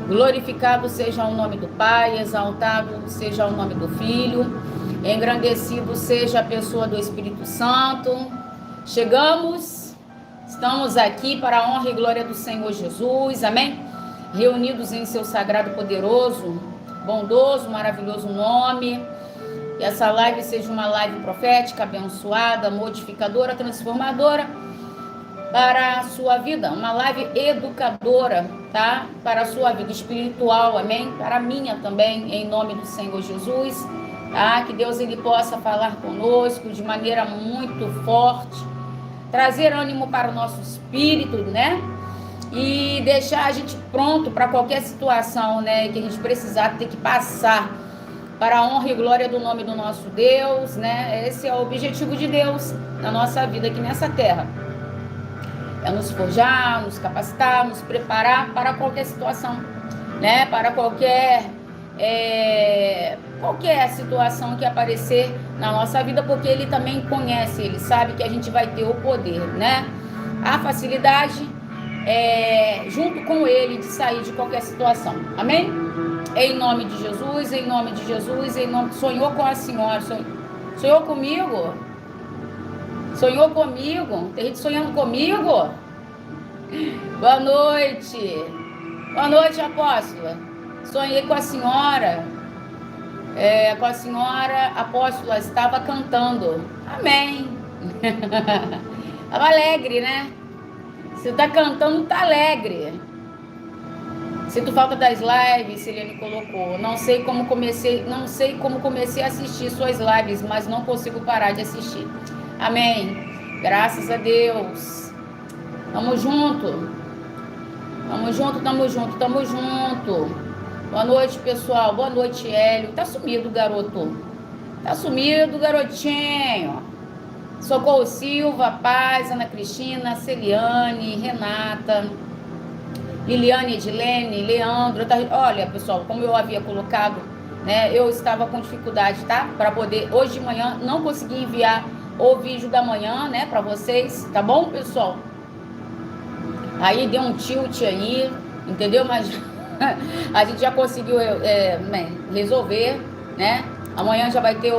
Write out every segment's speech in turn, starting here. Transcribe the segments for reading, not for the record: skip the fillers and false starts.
Glorificado seja o nome do Pai, exaltado seja o nome do Filho, engrandecido seja a pessoa do Espírito Santo. Estamos aqui para a honra e glória do Senhor Jesus, amém? Reunidos em seu sagrado, poderoso, bondoso, maravilhoso nome. Que essa live seja uma live profética, abençoada, modificadora, transformadora para a sua vida, uma live educadora, tá? Para a sua vida espiritual, amém? Para a minha também, em nome do Senhor Jesus, tá? Que Deus ele possa falar conosco de maneira muito forte, trazer ânimo para o nosso espírito, né? E deixar a gente pronto para qualquer situação, né? Que a gente precisar ter que passar para a honra e glória do nome do nosso Deus, né? Esse é o objetivo de Deus na nossa vida aqui nessa terra. É nos forjar, nos capacitar, nos preparar para qualquer situação, né? Para qualquer situação que aparecer na nossa vida, porque Ele também conhece, Ele sabe que a gente vai ter o poder, né? A facilidade junto com Ele de sair de qualquer situação, amém? Em nome de Jesus, em nome de Jesus, sonhou com a senhora, sonhou comigo? Sonhou comigo? Tem gente sonhando comigo? Boa noite. Boa noite, apóstola. Sonhei com a senhora. Com a senhora apóstola, estava cantando. Amém. Estava alegre, né? Você está cantando, está alegre. Sinto falta das lives, Siliane colocou. Não sei como comecei a assistir suas lives, mas não consigo parar de assistir. Amém. Graças a Deus. Tamo junto. Tamo junto, tamo junto, tamo junto. Boa noite, pessoal. Boa noite, Hélio. Tá sumido, garoto. Tá sumido, garotinho. Socorro Silva, Paz, Ana Cristina, Celiane, Renata, Liliane, Edilene, Leandro. Olha, pessoal, como eu havia colocado, né? Eu estava com dificuldade, tá? Para poder, hoje de manhã, não consegui enviar o vídeo da manhã, né, para vocês, tá bom, pessoal? Aí deu um tilt aí, entendeu? Mas a gente já conseguiu resolver, né? Amanhã já vai ter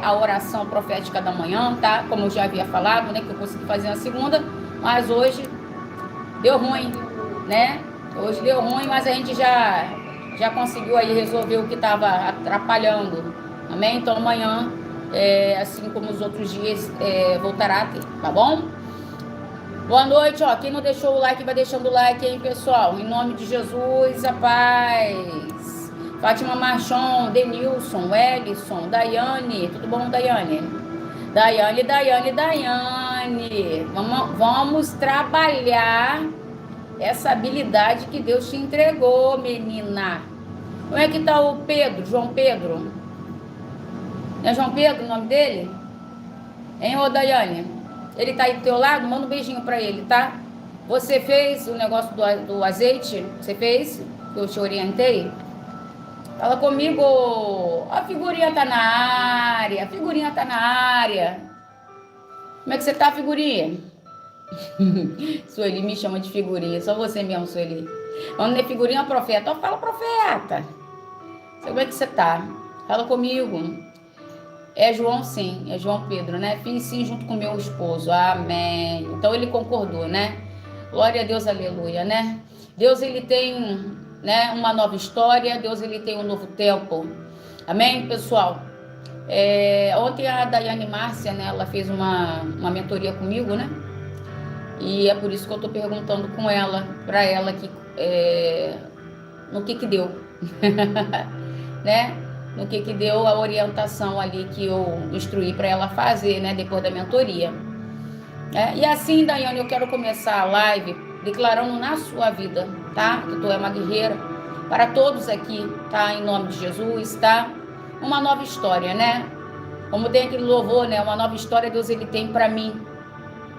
a oração profética da manhã, tá? Como eu já havia falado, né, que eu consegui fazer na segunda, mas hoje deu ruim, né? Hoje deu ruim, mas a gente já conseguiu aí resolver o que estava atrapalhando, amém? Então amanhã assim como os outros dias, voltará a ter, tá bom? Boa noite, ó. Quem não deixou o like, vai deixando o like, hein, pessoal? Em nome de Jesus, a paz. Fátima Marchon, Denilson, Ellison, Daiane. Tudo bom, Daiane? Daiane. Vamos trabalhar essa habilidade que Deus te entregou, menina. Como é que tá o Pedro, João Pedro? Não é João Pedro o nome dele? Hein, ô Daiane? Ele tá aí do teu lado? Manda um beijinho pra ele, tá? Você fez o negócio do azeite? Você fez? Que eu te orientei? Fala comigo. A figurinha tá na área. Como é que você tá, figurinha? Sueli me chama de figurinha. Só você mesmo, Sueli. Vamos ver figurinha, profeta. Ó, fala, profeta. Como é que você tá? Fala comigo. É João, sim, é João Pedro, né? Fiz sim junto com meu esposo, amém. Então ele concordou, né? Glória a Deus, aleluia, né? Deus, ele tem, né, uma nova história, Deus, ele tem um novo tempo, amém, pessoal? Ontem a Daiane Márcia, né, ela fez uma mentoria comigo, né? E é por isso que eu tô perguntando com ela, pra ela aqui, no que deu, né? No que deu a orientação ali que eu instruí para ela fazer, né, depois da mentoria. E assim, Daiane, eu quero começar a live declarando na sua vida, tá? Que tu é uma guerreira, para todos aqui, tá? Em nome de Jesus, tá? Uma nova história, né? Como tem aquele louvor, né? Uma nova história Deus, ele tem para mim.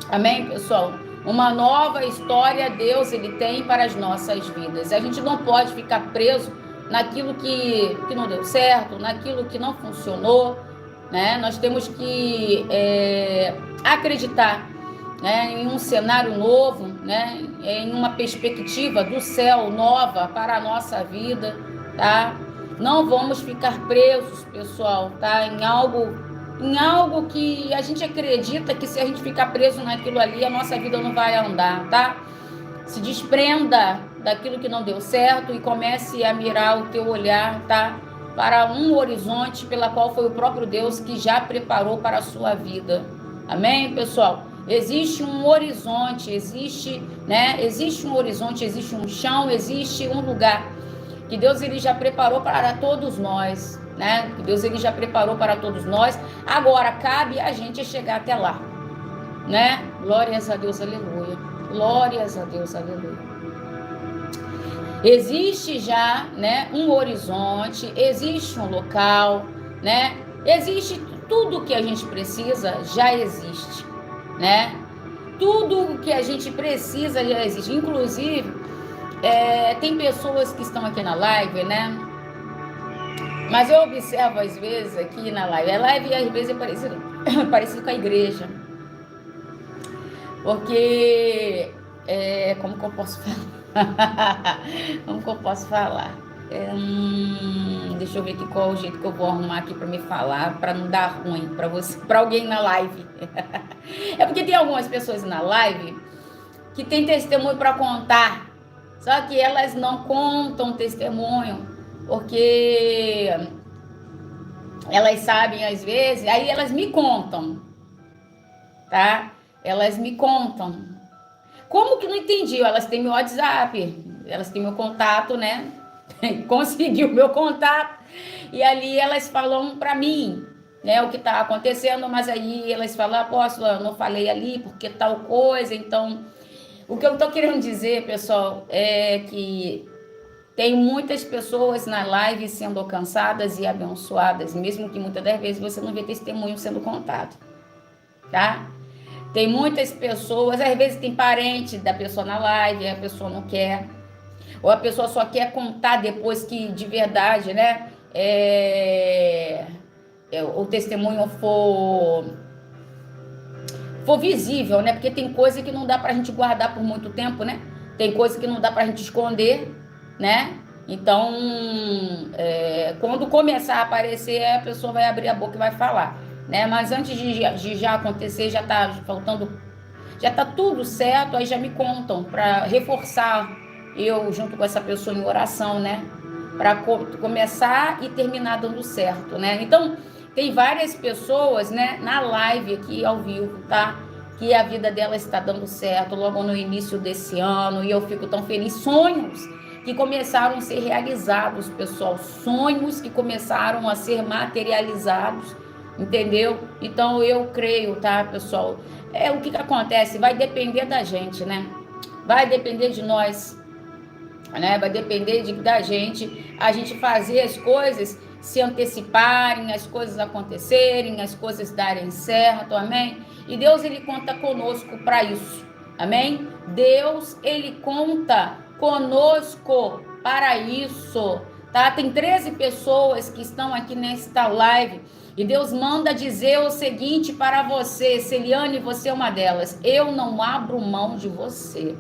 Amém, pessoal? Uma nova história Deus, ele tem para as nossas vidas. A gente não pode ficar preso naquilo que não deu certo, naquilo que não funcionou, né? Nós temos que acreditar, né, em um cenário novo, né, em uma perspectiva do céu nova para a nossa vida, tá? Não vamos ficar presos, pessoal, tá? Em algo que a gente acredita que se a gente ficar preso naquilo ali, a nossa vida não vai andar, tá? Se desprenda daquilo que não deu certo e comece a mirar o teu olhar, tá? Para um horizonte pela qual foi o próprio Deus que já preparou para a sua vida. Amém, pessoal? Existe um horizonte, existe um horizonte, existe um chão, existe um lugar que Deus ele já preparou para todos nós, né? Que Deus ele já preparou para todos nós. Agora cabe a gente chegar até lá, né? Glórias a Deus, aleluia. Glórias a Deus, aleluia. Existe já, né, um horizonte, existe um local, né? Existe tudo que a gente precisa, já existe, né? Tudo que a gente precisa já existe. Inclusive, tem pessoas que estão aqui na live, né? Mas eu observo às vezes aqui na live. A live às vezes é parecido com a igreja. Porque, como que eu posso falar? Como que eu posso falar? Deixa eu ver aqui qual é o jeito que eu vou arrumar aqui para me falar, para não dar ruim para você, para alguém na live. É porque tem algumas pessoas na live que tem testemunho para contar, só que elas não contam testemunho, porque elas sabem às vezes, aí elas me contam, tá? Elas me contam. Como que não entendi? Elas têm meu WhatsApp, elas têm meu contato, né? Conseguiu meu contato. E ali elas falam para mim, né? O que tá acontecendo, mas aí elas falam, apóstolo, eu não falei ali porque tal coisa. Então, o que eu tô querendo dizer, pessoal, é que tem muitas pessoas na live sendo alcançadas e abençoadas, mesmo que muitas das vezes você não vê testemunho sendo contado, tá? Tem muitas pessoas, às vezes tem parente da pessoa na live, a pessoa não quer, ou a pessoa só quer contar depois que de verdade, né, o testemunho for visível, né, porque tem coisa que não dá pra gente guardar por muito tempo, né, tem coisa que não dá pra gente esconder, né, então, quando começar a aparecer, a pessoa vai abrir a boca e vai falar, né? Mas antes de já acontecer, já tá faltando, já tá tudo certo, aí já me contam para reforçar eu junto com essa pessoa em oração, né? Para começar e terminar dando certo, né? Então, tem várias pessoas, né, na live aqui ao vivo, tá? Que a vida dela está dando certo logo no início desse ano, e eu fico tão feliz. Sonhos que começaram a ser realizados, pessoal, sonhos que começaram a ser materializados, entendeu? Então eu creio, tá, pessoal? O que acontece? Vai depender da gente, né? Vai depender de nós, né? Vai depender da gente, a gente fazer as coisas se anteciparem, as coisas acontecerem, as coisas darem certo, amém? E Deus, ele conta conosco para isso, amém? Deus, ele conta conosco para isso, tá? Tem 13 pessoas que estão aqui nesta live e Deus manda dizer o seguinte para você, Celiane, você é uma delas: eu não abro mão de você.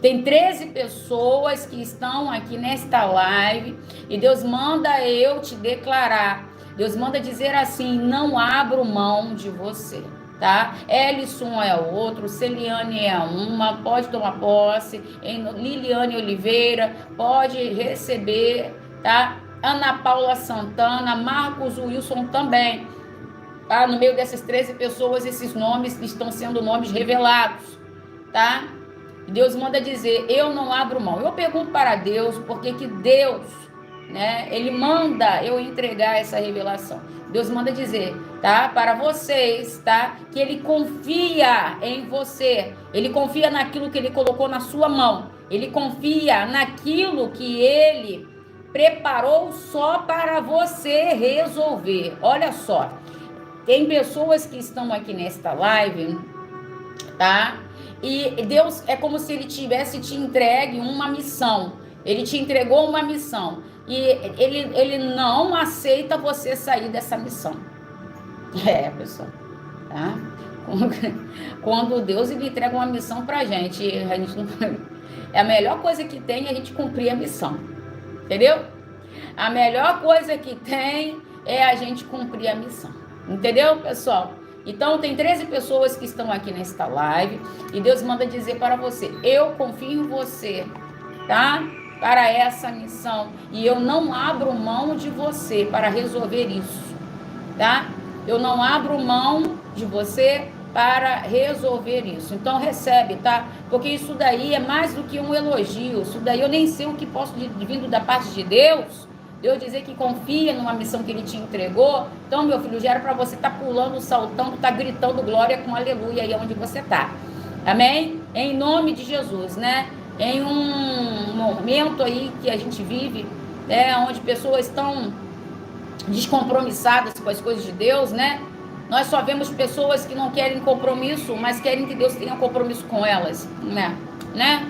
Tem 13 pessoas que estão aqui nesta live e Deus manda eu te declarar, Deus manda dizer assim: não abro mão de você. Tá? Ellison é outro, Celiane é uma, pode tomar posse, Liliane Oliveira, pode receber, tá? Ana Paula Santana, Marcos Wilson também, tá? No meio dessas 13 pessoas, esses nomes estão sendo nomes revelados, tá? Deus manda dizer: eu não abro mão. Eu pergunto para Deus, porque que Deus, né, ele manda eu entregar essa revelação. Deus manda dizer, tá, para vocês, tá, que ele confia em você, ele confia naquilo que ele colocou na sua mão, ele confia naquilo que ele preparou só para você resolver. Olha só, tem pessoas que estão aqui nesta live, tá, e Deus é como se ele tivesse te entregue uma missão, ele te entregou uma missão, e ele não aceita você sair dessa missão. Pessoal, tá? Quando Deus ele entrega uma missão pra gente, a gente não... é a melhor coisa que tem é a gente cumprir a missão. Entendeu? A melhor coisa que tem é a gente cumprir a missão. Entendeu, pessoal? Então, tem 13 pessoas que estão aqui nesta live e Deus manda dizer para você: eu confio em você, tá? Para essa missão. E eu não abro mão de você para resolver isso, tá? Eu não abro mão de você para resolver isso. Então, recebe, tá? Porque isso daí é mais do que um elogio. Isso daí eu nem sei o que posso vindo da parte de Deus. Deus dizer que confia numa missão que Ele te entregou. Então, meu filho, já era para você estar pulando, saltando, estar gritando glória com aleluia aí onde você está. Amém? Em nome de Jesus, né? Em um momento aí que a gente vive, onde pessoas estão descompromissadas com as coisas de Deus, né? Nós só vemos pessoas que não querem compromisso, mas querem que Deus tenha compromisso com elas, né?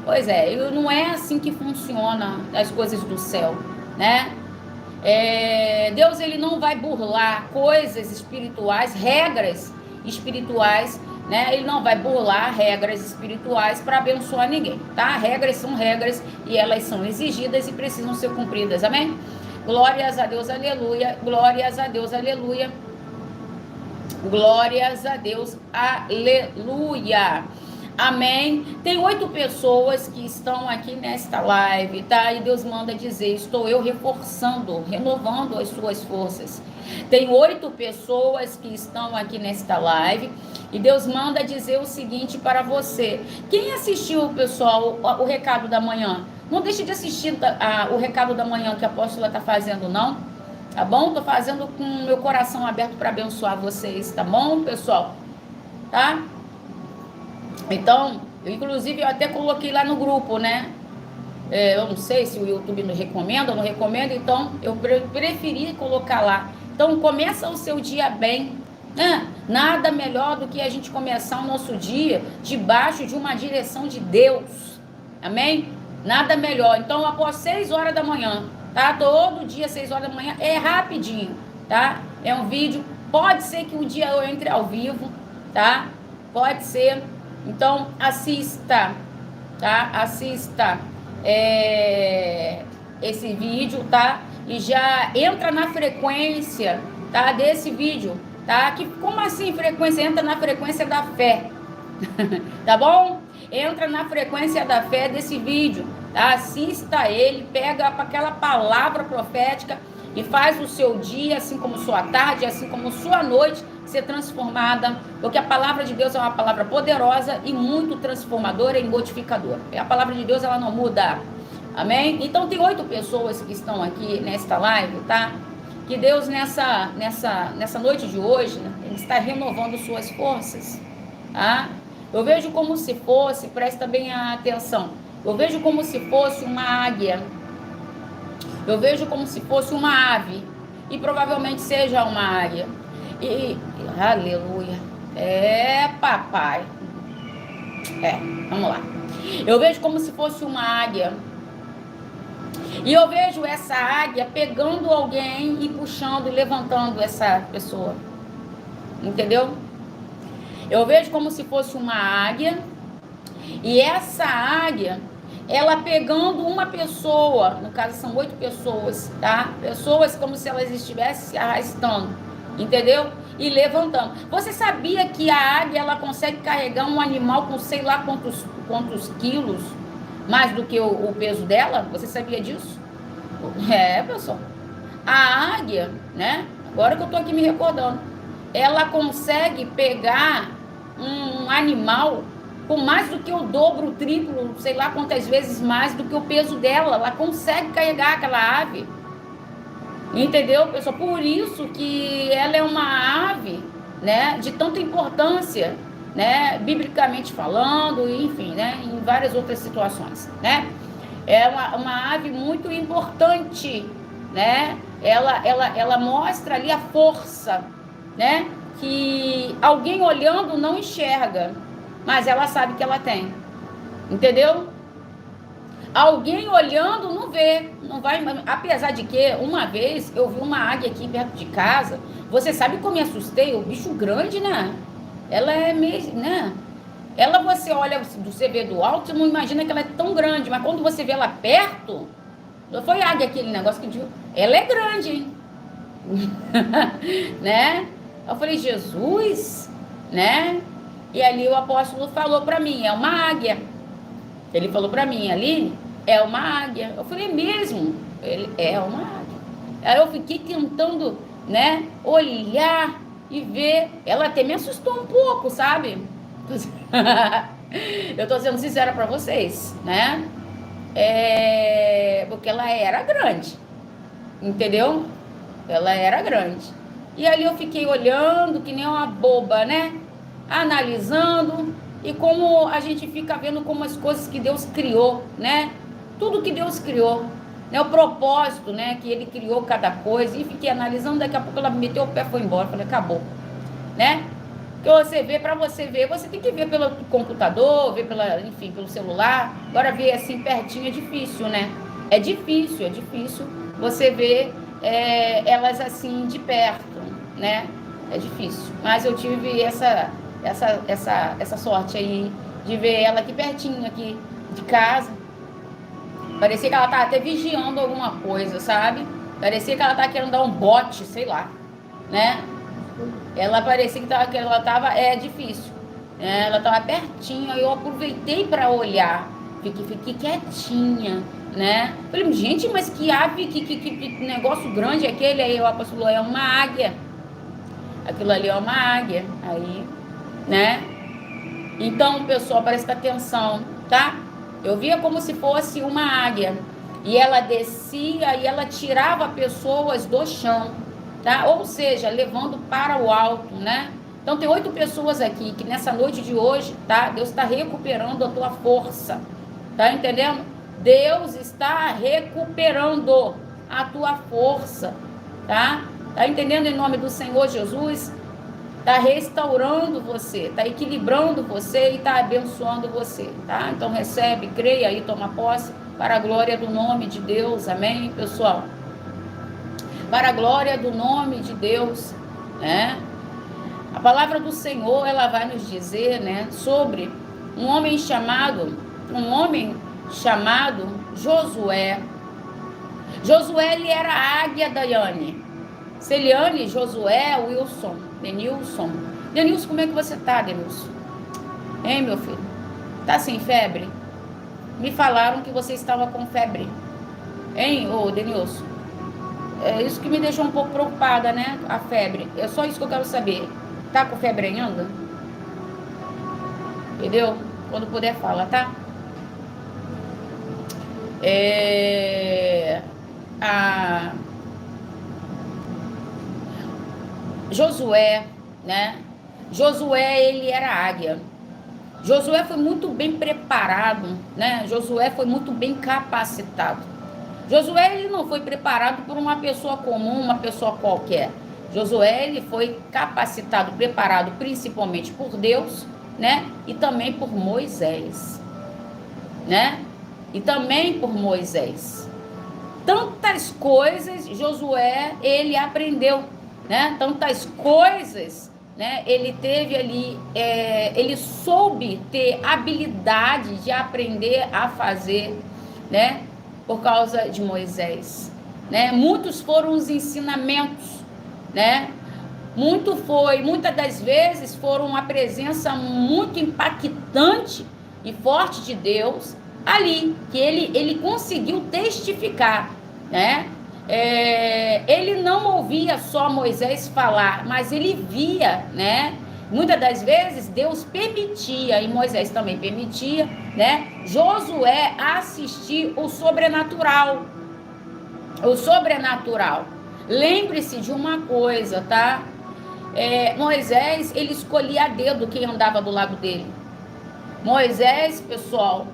Pois é, não é assim que funciona as coisas do céu, né? Deus, ele não vai burlar coisas espirituais, regras espirituais, né? Ele não vai burlar regras espirituais para abençoar ninguém, tá? Regras são regras e elas são exigidas e precisam ser cumpridas, amém? Glórias a Deus, aleluia. Glórias a Deus, aleluia. Glórias a Deus, aleluia. Amém. Tem 8 pessoas que estão aqui nesta live, tá? E Deus manda dizer: estou eu reforçando, renovando as suas forças. Tem 8 pessoas que estão aqui nesta live e Deus manda dizer o seguinte para você. Quem assistiu, pessoal, o recado da manhã? Não deixe de assistir o recado da manhã que a apóstola está fazendo, não? Tá bom? Tô fazendo com o meu coração aberto para abençoar vocês, tá bom, pessoal? Tá? Então, inclusive, eu até coloquei lá no grupo, né? Eu não sei se o YouTube não recomenda ou não recomenda, então eu preferi colocar lá. Então, começa o seu dia bem, né? Nada melhor do que a gente começar o nosso dia debaixo de uma direção de Deus. Amém? Nada melhor. Então, após 6 horas da manhã, tá? Todo dia, 6 horas da manhã, é rapidinho, tá? É um vídeo. Pode ser que um dia eu entre ao vivo, tá? Pode ser. Então, assista, tá? Assista esse vídeo, tá? E já entra na frequência, tá? Desse vídeo, tá? Que, como assim frequência? Entra na frequência da fé, tá bom? Entra na frequência da fé desse vídeo, tá? Assista ele, pega aquela palavra profética e faz o seu dia, assim como sua tarde, assim como sua noite, ser transformada, porque a palavra de Deus é uma palavra poderosa e muito transformadora e modificadora. A palavra de Deus, ela não muda. Amém? Então, tem 8 pessoas que estão aqui nesta live, tá? Que Deus, nessa noite de hoje, né, Ele está renovando suas forças, tá? Eu vejo como se fosse, presta bem atenção, eu vejo como se fosse uma águia, eu vejo como se fosse uma ave, e provavelmente seja uma águia. E aleluia, papai, vamos lá. Eu vejo como se fosse uma águia, e eu vejo essa águia pegando alguém e puxando e levantando essa pessoa, entendeu? Eu vejo como se fosse uma águia, e essa águia, ela pegando uma pessoa, no caso são 8 pessoas, tá? Pessoas como se elas estivessem se arrastando, entendeu? E levantando. Você sabia que a águia, ela consegue carregar um animal com sei lá quantos quilos, mais do que o peso dela? Você sabia disso? Pessoal. A águia, né? Agora que eu tô aqui me recordando, ela consegue pegar um animal com mais do que o dobro, o triplo, sei lá quantas vezes mais do que o peso dela. Ela consegue carregar aquela ave. Entendeu, pessoal? Por isso que ela é uma ave, né, de tanta importância, né, biblicamente falando, enfim, né, em várias outras situações, né? É uma ave muito importante, né? Ela mostra ali a força, né, que alguém olhando não enxerga, mas ela sabe que ela tem. Entendeu? Alguém olhando não vê, não vai, apesar de que uma vez eu vi uma águia aqui perto de casa. Você sabe como me assustei? O bicho grande, né? Ela é mesmo, né? Ela, você olha, você vê do alto, você não imagina que ela é tão grande, mas quando você vê ela perto, não foi águia aquele negócio que digo, ela é grande, hein? Né? Eu falei, Jesus, né? E ali o apóstolo falou para mim, é uma águia. Ele falou para mim, Aline, é uma águia. Eu falei, mesmo? Ele, é uma águia. Aí eu fiquei tentando, né, olhar e ver. Ela até me assustou um pouco, sabe? Eu tô sendo sincera para vocês, né? Porque ela era grande, entendeu? Ela era grande. E ali eu fiquei olhando que nem uma boba, né? Analisando e como a gente fica vendo como as coisas que Deus criou, né? Tudo que Deus criou, né? O propósito, né? Que Ele criou cada coisa. E fiquei analisando, daqui a pouco ela meteu o pé e foi embora. Falei, acabou, né? Que você vê, para você ver, você tem que ver pelo computador, ver pela, enfim, pelo celular. Agora ver assim pertinho é difícil, né? É difícil você ver elas assim de perto, né? É difícil. Mas eu tive essa sorte aí de ver ela aqui pertinho, aqui de casa. Parecia que ela tava até vigiando alguma coisa, sabe? Parecia que ela tava querendo dar um bote, sei lá, né? Ela parecia que ela tava, difícil, né? Ela tava pertinho, aí eu aproveitei para olhar, fiquei quietinha, né? Falei, gente, mas que ave, que negócio grande é aquele? Aí o apóstolo falou, é uma águia. Aquilo ali é uma águia, aí, né? Então, pessoal, presta atenção, tá? Eu via como se fosse uma águia, e ela descia e ela tirava pessoas do chão, tá? Ou seja, levando para o alto, né? Então tem 8 pessoas aqui que nessa noite de hoje, tá? Deus está recuperando a tua força, tá entendendo? Deus está recuperando a tua força, tá? Tá entendendo, em nome do Senhor Jesus? Tá restaurando você, tá equilibrando você e tá abençoando você, tá? Então recebe, creia e toma posse para a glória do nome de Deus, amém, pessoal? Para a glória do nome de Deus, né? A palavra do Senhor, ela vai nos dizer, né, sobre um homem chamado Josué. Josué, ele era a águia da Yane. Celiane, Josué, Wilson, Denilson. Denilson, como é que você tá, Denilson? Hein, meu filho? Tá sem febre? Me falaram que você estava com febre. Hein, ô Denilson? É isso que me deixou um pouco preocupada, né? A febre. É só isso que eu quero saber. Tá com febre ainda? Entendeu? Quando puder, fala, tá? Josué, né? Josué, ele era águia. Josué foi muito bem preparado, né? Josué foi muito bem capacitado. Josué, ele não foi preparado por uma pessoa comum, uma pessoa qualquer. Josué, ele foi capacitado, preparado principalmente por Deus, né? E também por Moisés, né? E também por Moisés. Tantas coisas Josué, ele aprendeu, né? Tantas coisas, né? Ele teve ali, ele soube ter habilidade de aprender a fazer, né? Por causa de Moisés, né? Muitos foram os ensinamentos, né? Muitas das vezes foram uma presença muito impactante e forte de Deus ali, que ele conseguiu testificar, né? Ele não ouvia só Moisés falar, mas ele via, né? Muitas das vezes Deus permitia, e Moisés também permitia, né? Josué assistir o sobrenatural. O sobrenatural. Lembre-se de uma coisa, tá? Moisés, ele escolhia a dedo quem andava do lado dele. Moisés, pessoal,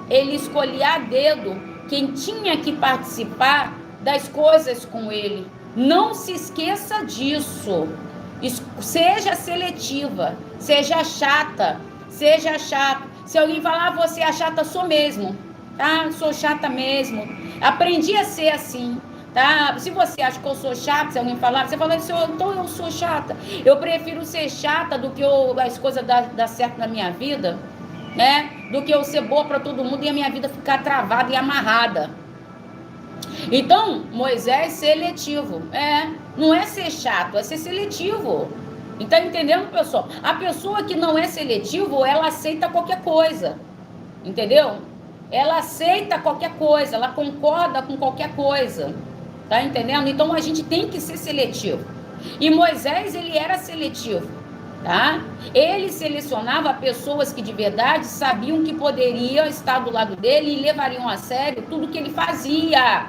ele escolhia a dedo quem tinha que participar das coisas com ele. Não se esqueça disso. Seja seletiva, seja chata, seja chato. Se alguém falar, você é chata, sou mesmo, tá? Sou chata mesmo. Aprendi a ser assim. tá? Se você acha que eu sou chata, se alguém falar, você fala assim, então eu sou chata. Eu prefiro ser chata do que as coisas dar certo na minha vida, né? Do que eu ser boa para todo mundo e a minha vida ficar travada e amarrada. Então, Moisés seletivo. Não é ser chato, é ser seletivo. Tá entendendo, pessoal? A pessoa que não é seletivo, ela aceita qualquer coisa. Entendeu? Ela aceita qualquer coisa, ela concorda com qualquer coisa. Tá entendendo? Então a gente tem que ser seletivo. E Moisés, ele era seletivo, tá? Ele selecionava pessoas que de verdade sabiam que poderiam estar do lado dele e levariam a sério tudo que ele fazia.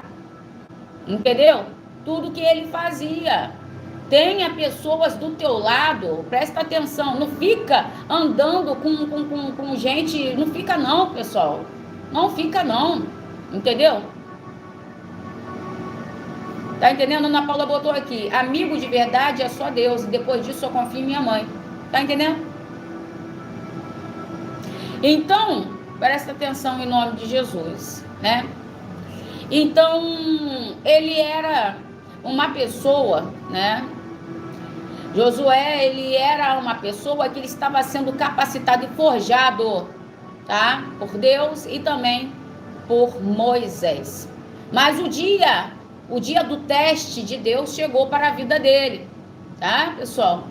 Entendeu? Tudo que ele fazia. Tenha pessoas do teu lado, presta atenção, não fica andando com gente, não fica não, pessoal. Não fica não, entendeu? Tá entendendo? Ana Paula botou aqui, amigo de verdade é só Deus, e depois disso eu confio em minha mãe. Tá entendendo? Então, presta atenção em nome de Jesus, né? Então, ele era uma pessoa, né? Josué, ele era uma pessoa que ele estava sendo capacitado e forjado, tá? Por Deus e também por Moisés. Mas o dia do teste de Deus chegou para a vida dele, tá, pessoal?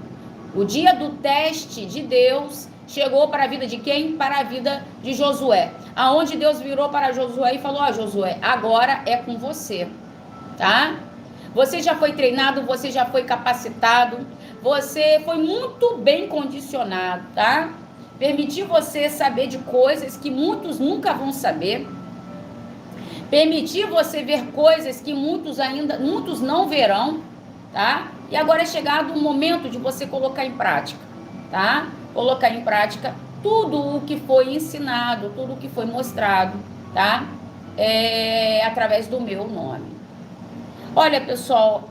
O dia do teste de Deus chegou para a vida de quem? Para a vida de Josué. Aonde Deus virou para Josué e falou, Josué, agora é com você, tá? Você já foi treinado, você já foi capacitado, você foi muito bem condicionado, tá? Permitir você saber de coisas que muitos nunca vão saber. Permitir você ver coisas que muitos não verão, tá? E agora é chegado o momento de você colocar em prática, tá? Colocar em prática tudo o que foi ensinado, tudo o que foi mostrado, tá? Através do meu nome. Olha, pessoal,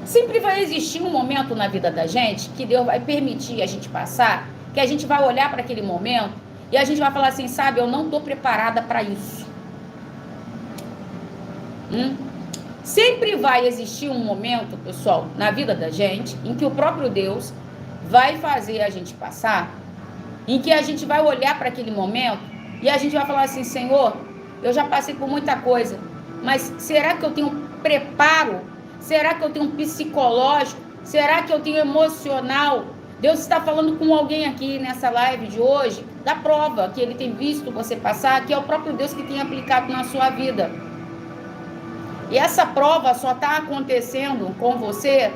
sempre vai existir um momento na vida da gente que Deus vai permitir a gente passar, que a gente vai olhar para aquele momento e a gente vai falar assim, sabe, eu não estou preparada para isso. Sempre vai existir um momento, pessoal, na vida da gente, em que o próprio Deus vai fazer a gente passar, em que a gente vai olhar para aquele momento e a gente vai falar assim, Senhor, eu já passei por muita coisa, mas será que eu tenho preparo? Será que eu tenho psicológico? Será que eu tenho emocional? Deus está falando com alguém aqui nessa live de hoje, da prova que ele tem visto você passar, que é o próprio Deus que tem aplicado na sua vida. E essa prova só está acontecendo com você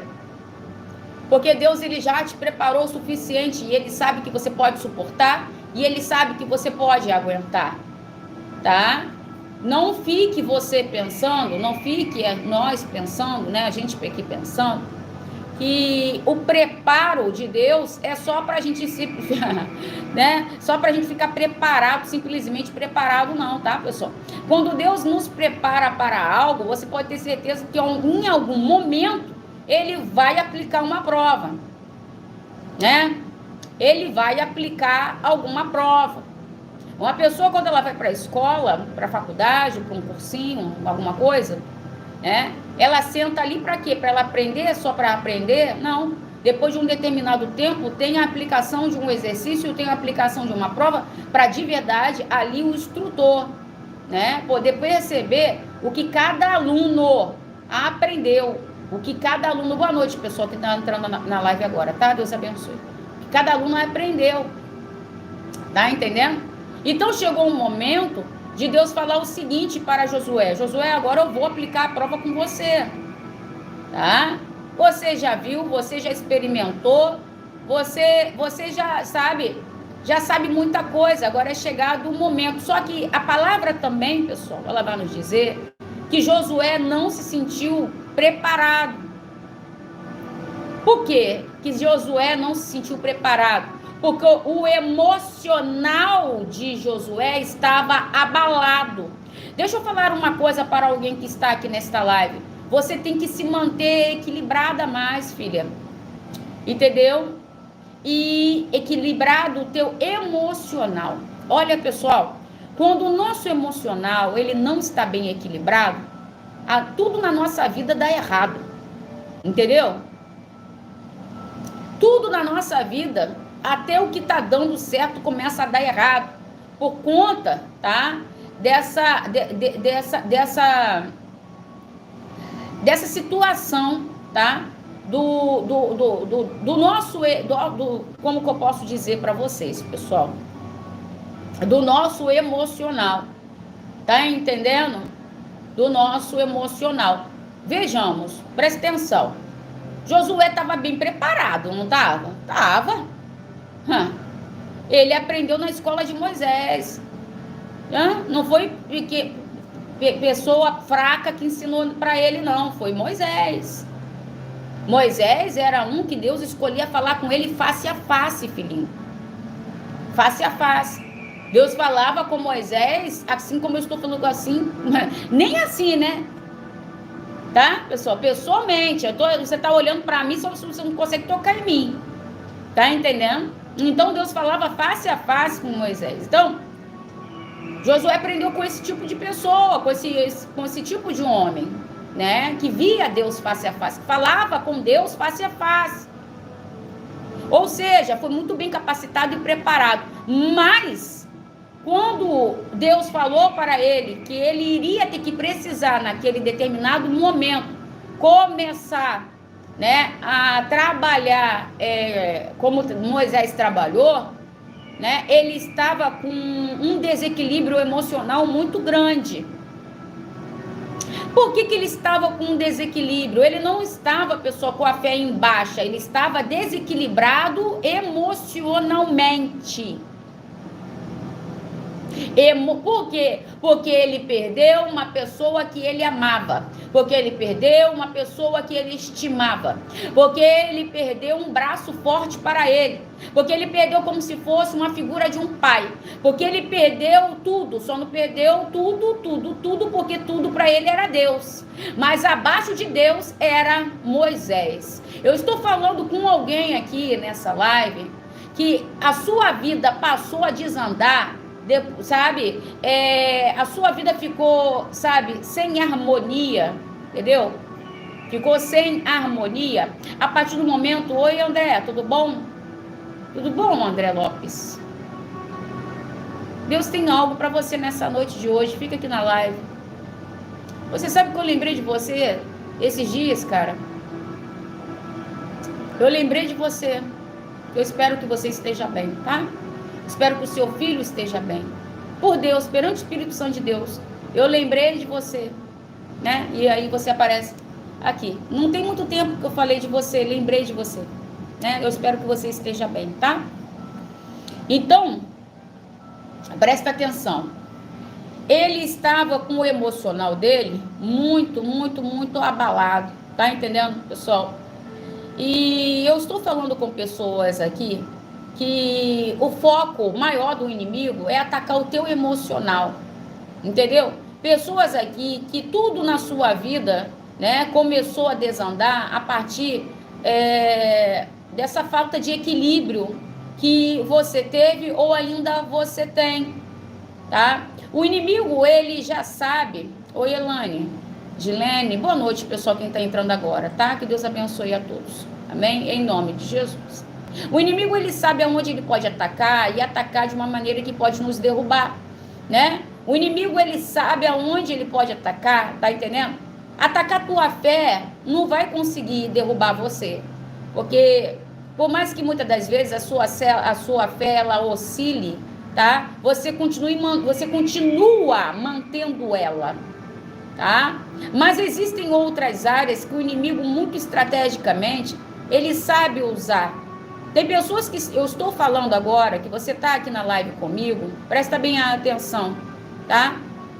porque Deus ele já te preparou o suficiente e ele sabe que você pode suportar e ele sabe que você pode aguentar, tá? Não fique você pensando, não fique nós pensando, né? A gente aqui pensando que o preparo de Deus é só para a gente se, né? Só para a gente ficar preparado, simplesmente preparado não, tá, pessoal? Quando Deus nos prepara para algo, você pode ter certeza que em algum momento ele vai aplicar uma prova, né? Ele vai aplicar alguma prova. Uma pessoa, quando ela vai para a escola, para a faculdade, para um cursinho, alguma coisa, né? Ela senta ali para quê? Para ela aprender, só para aprender? Não. Depois de um determinado tempo, tem a aplicação de um exercício, tem a aplicação de uma prova, para de verdade, ali o instrutor, né? Poder perceber o que cada aluno aprendeu. O que cada aluno... Boa noite, pessoal que está entrando na live agora, tá? Deus abençoe. O que cada aluno aprendeu. Tá entendendo? Então, chegou um momento de Deus falar o seguinte para Josué. Josué, agora eu vou aplicar a prova com você. Tá? Você já viu, você já experimentou, você já sabe muita coisa. Agora é chegado o momento. Só que a palavra também, pessoal, ela vai nos dizer que Josué não se sentiu preparado. Por quê que Josué não se sentiu preparado? Porque o emocional de Josué estava abalado. Deixa eu falar uma coisa para alguém que está aqui nesta live. Você tem que se manter equilibrada mais, filha. Entendeu? E equilibrado o teu emocional. Olha, pessoal, Quando o nosso emocional, ele não está bem equilibrado, tudo na nossa vida dá errado. Entendeu? Tudo na nossa vida, até o que está dando certo, começa a dar errado. Por conta, tá? Dessa situação, tá? Do nosso, como que eu posso dizer para vocês, pessoal? Do nosso emocional. Tá entendendo? Do nosso emocional. Vejamos, presta atenção. Josué estava bem preparado, não estava? Estava. Ele aprendeu na escola de Moisés. Não foi pessoa fraca que ensinou para ele, não. Foi Moisés. Moisés era um que Deus escolhia falar com ele face a face, filhinho. Face a face. Deus falava com Moisés, assim como eu estou falando assim. Nem assim, né? Tá, pessoal? Pessoalmente. Você tá olhando para mim, só você não consegue tocar em mim. Tá entendendo? Então, Deus falava face a face com Moisés. Então, Josué aprendeu com esse tipo de pessoa, com esse tipo de homem, né? Que via Deus face a face, que falava com Deus face a face. Ou seja, foi muito bem capacitado e preparado. Mas, quando Deus falou para ele que ele iria ter que precisar, naquele determinado momento, começar, né, a trabalhar como Moisés trabalhou, né, ele estava com um desequilíbrio emocional muito grande. Por que ele estava com um desequilíbrio? Ele não estava, pessoal, com a fé em baixa, ele estava desequilibrado emocionalmente. Por quê? Porque ele perdeu uma pessoa que ele amava. Porque ele perdeu uma pessoa que ele estimava. Porque ele perdeu um braço forte para ele. Porque ele perdeu como se fosse uma figura de um pai. Porque ele perdeu tudo. Só não perdeu tudo, porque tudo para ele era Deus. Mas abaixo de Deus era Moisés. Eu estou falando com alguém aqui nessa live que a sua vida passou a desandar. Sabe, a sua vida ficou, sabe, sem harmonia, entendeu? Ficou sem harmonia a partir do momento. Oi, André, tudo bom? Tudo bom, André Lopes? Deus tem algo para você nessa noite de hoje. Fica aqui na live. Você sabe que eu lembrei de você esses dias, cara? Eu lembrei de você. Eu espero que você esteja bem, tá? Espero que o seu filho esteja bem. Por Deus, perante o Espírito Santo de Deus, eu lembrei de você, né? E aí você aparece aqui. Não tem muito tempo que eu falei de você, lembrei de você, né? Eu espero que você esteja bem, tá? Então, presta atenção. Ele estava com o emocional dele muito abalado, tá entendendo, pessoal? E eu estou falando com pessoas aqui que o foco maior do inimigo é atacar o teu emocional, entendeu? Pessoas aqui que tudo na sua vida, né, começou a desandar a partir dessa falta de equilíbrio que você teve ou ainda você tem, tá? O inimigo, ele já sabe. Oi, Elane, Gilene, boa noite, pessoal, quem está entrando agora, tá? Que Deus abençoe a todos, amém? Em nome de Jesus. O inimigo, ele sabe aonde ele pode atacar e atacar de uma maneira que pode nos derrubar, né? O inimigo, ele sabe aonde ele pode atacar, tá entendendo? Atacar a tua fé não vai conseguir derrubar você, porque por mais que muitas das vezes a sua fé ela oscile, tá? Você continua mantendo ela, tá? Mas existem outras áreas que o inimigo muito estrategicamente ele sabe usar. Tem pessoas que eu estou falando agora, que você está aqui na live comigo, presta bem atenção, tá?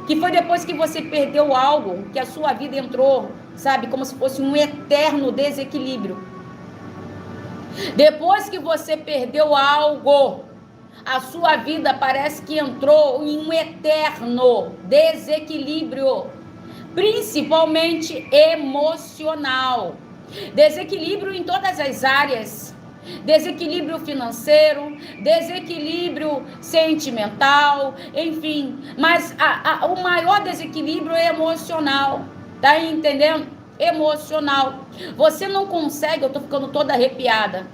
Que foi depois que você perdeu algo, que a sua vida entrou, sabe, como se fosse um eterno desequilíbrio. Depois que você perdeu algo, a sua vida parece que entrou em um eterno desequilíbrio, principalmente emocional. Desequilíbrio em todas as áreas. desequilíbrio financeiro, desequilíbrio sentimental, enfim. Mas o maior desequilíbrio é emocional, tá entendendo? Emocional. Você não consegue, eu tô ficando toda arrepiada,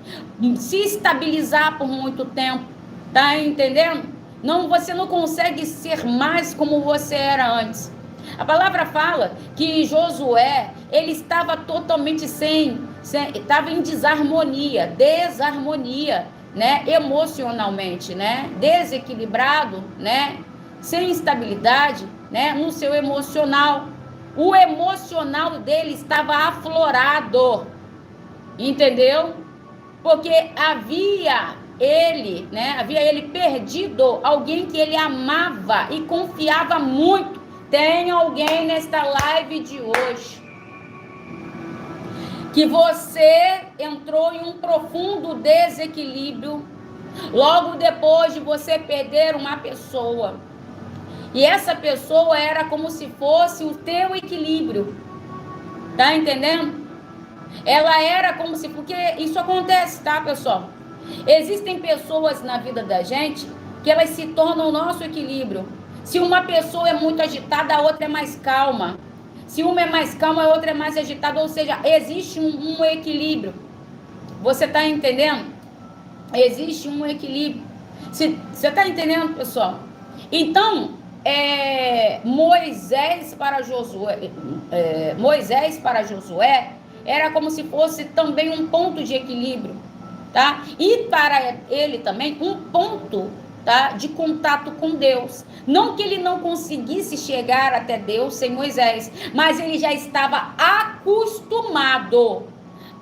se estabilizar por muito tempo, tá entendendo? Não, você não consegue ser mais como você era antes. A palavra fala que Josué, ele estava totalmente estava em desarmonia, né, emocionalmente, né, desequilibrado, né, sem estabilidade, né, no seu emocional. O emocional dele estava aflorado, entendeu? Porque havia ele perdido alguém que ele amava e confiava muito. Tem alguém nesta live de hoje que você entrou em um profundo desequilíbrio logo depois de você perder uma pessoa. E essa pessoa era como se fosse o teu equilíbrio. Tá entendendo? Ela era como se... Porque isso acontece, tá, pessoal? Existem pessoas na vida da gente que elas se tornam o nosso equilíbrio. Se uma pessoa é muito agitada, a outra é mais calma. Se uma é mais calma, a outra é mais agitada. Ou seja, existe um equilíbrio. Você está entendendo? Existe um equilíbrio. Você está entendendo, pessoal? Então, Moisés para Josué era como se fosse também um ponto de equilíbrio, tá? E para ele também um ponto, tá, de contato com Deus. Não que ele não conseguisse chegar até Deus sem Moisés, mas ele já estava acostumado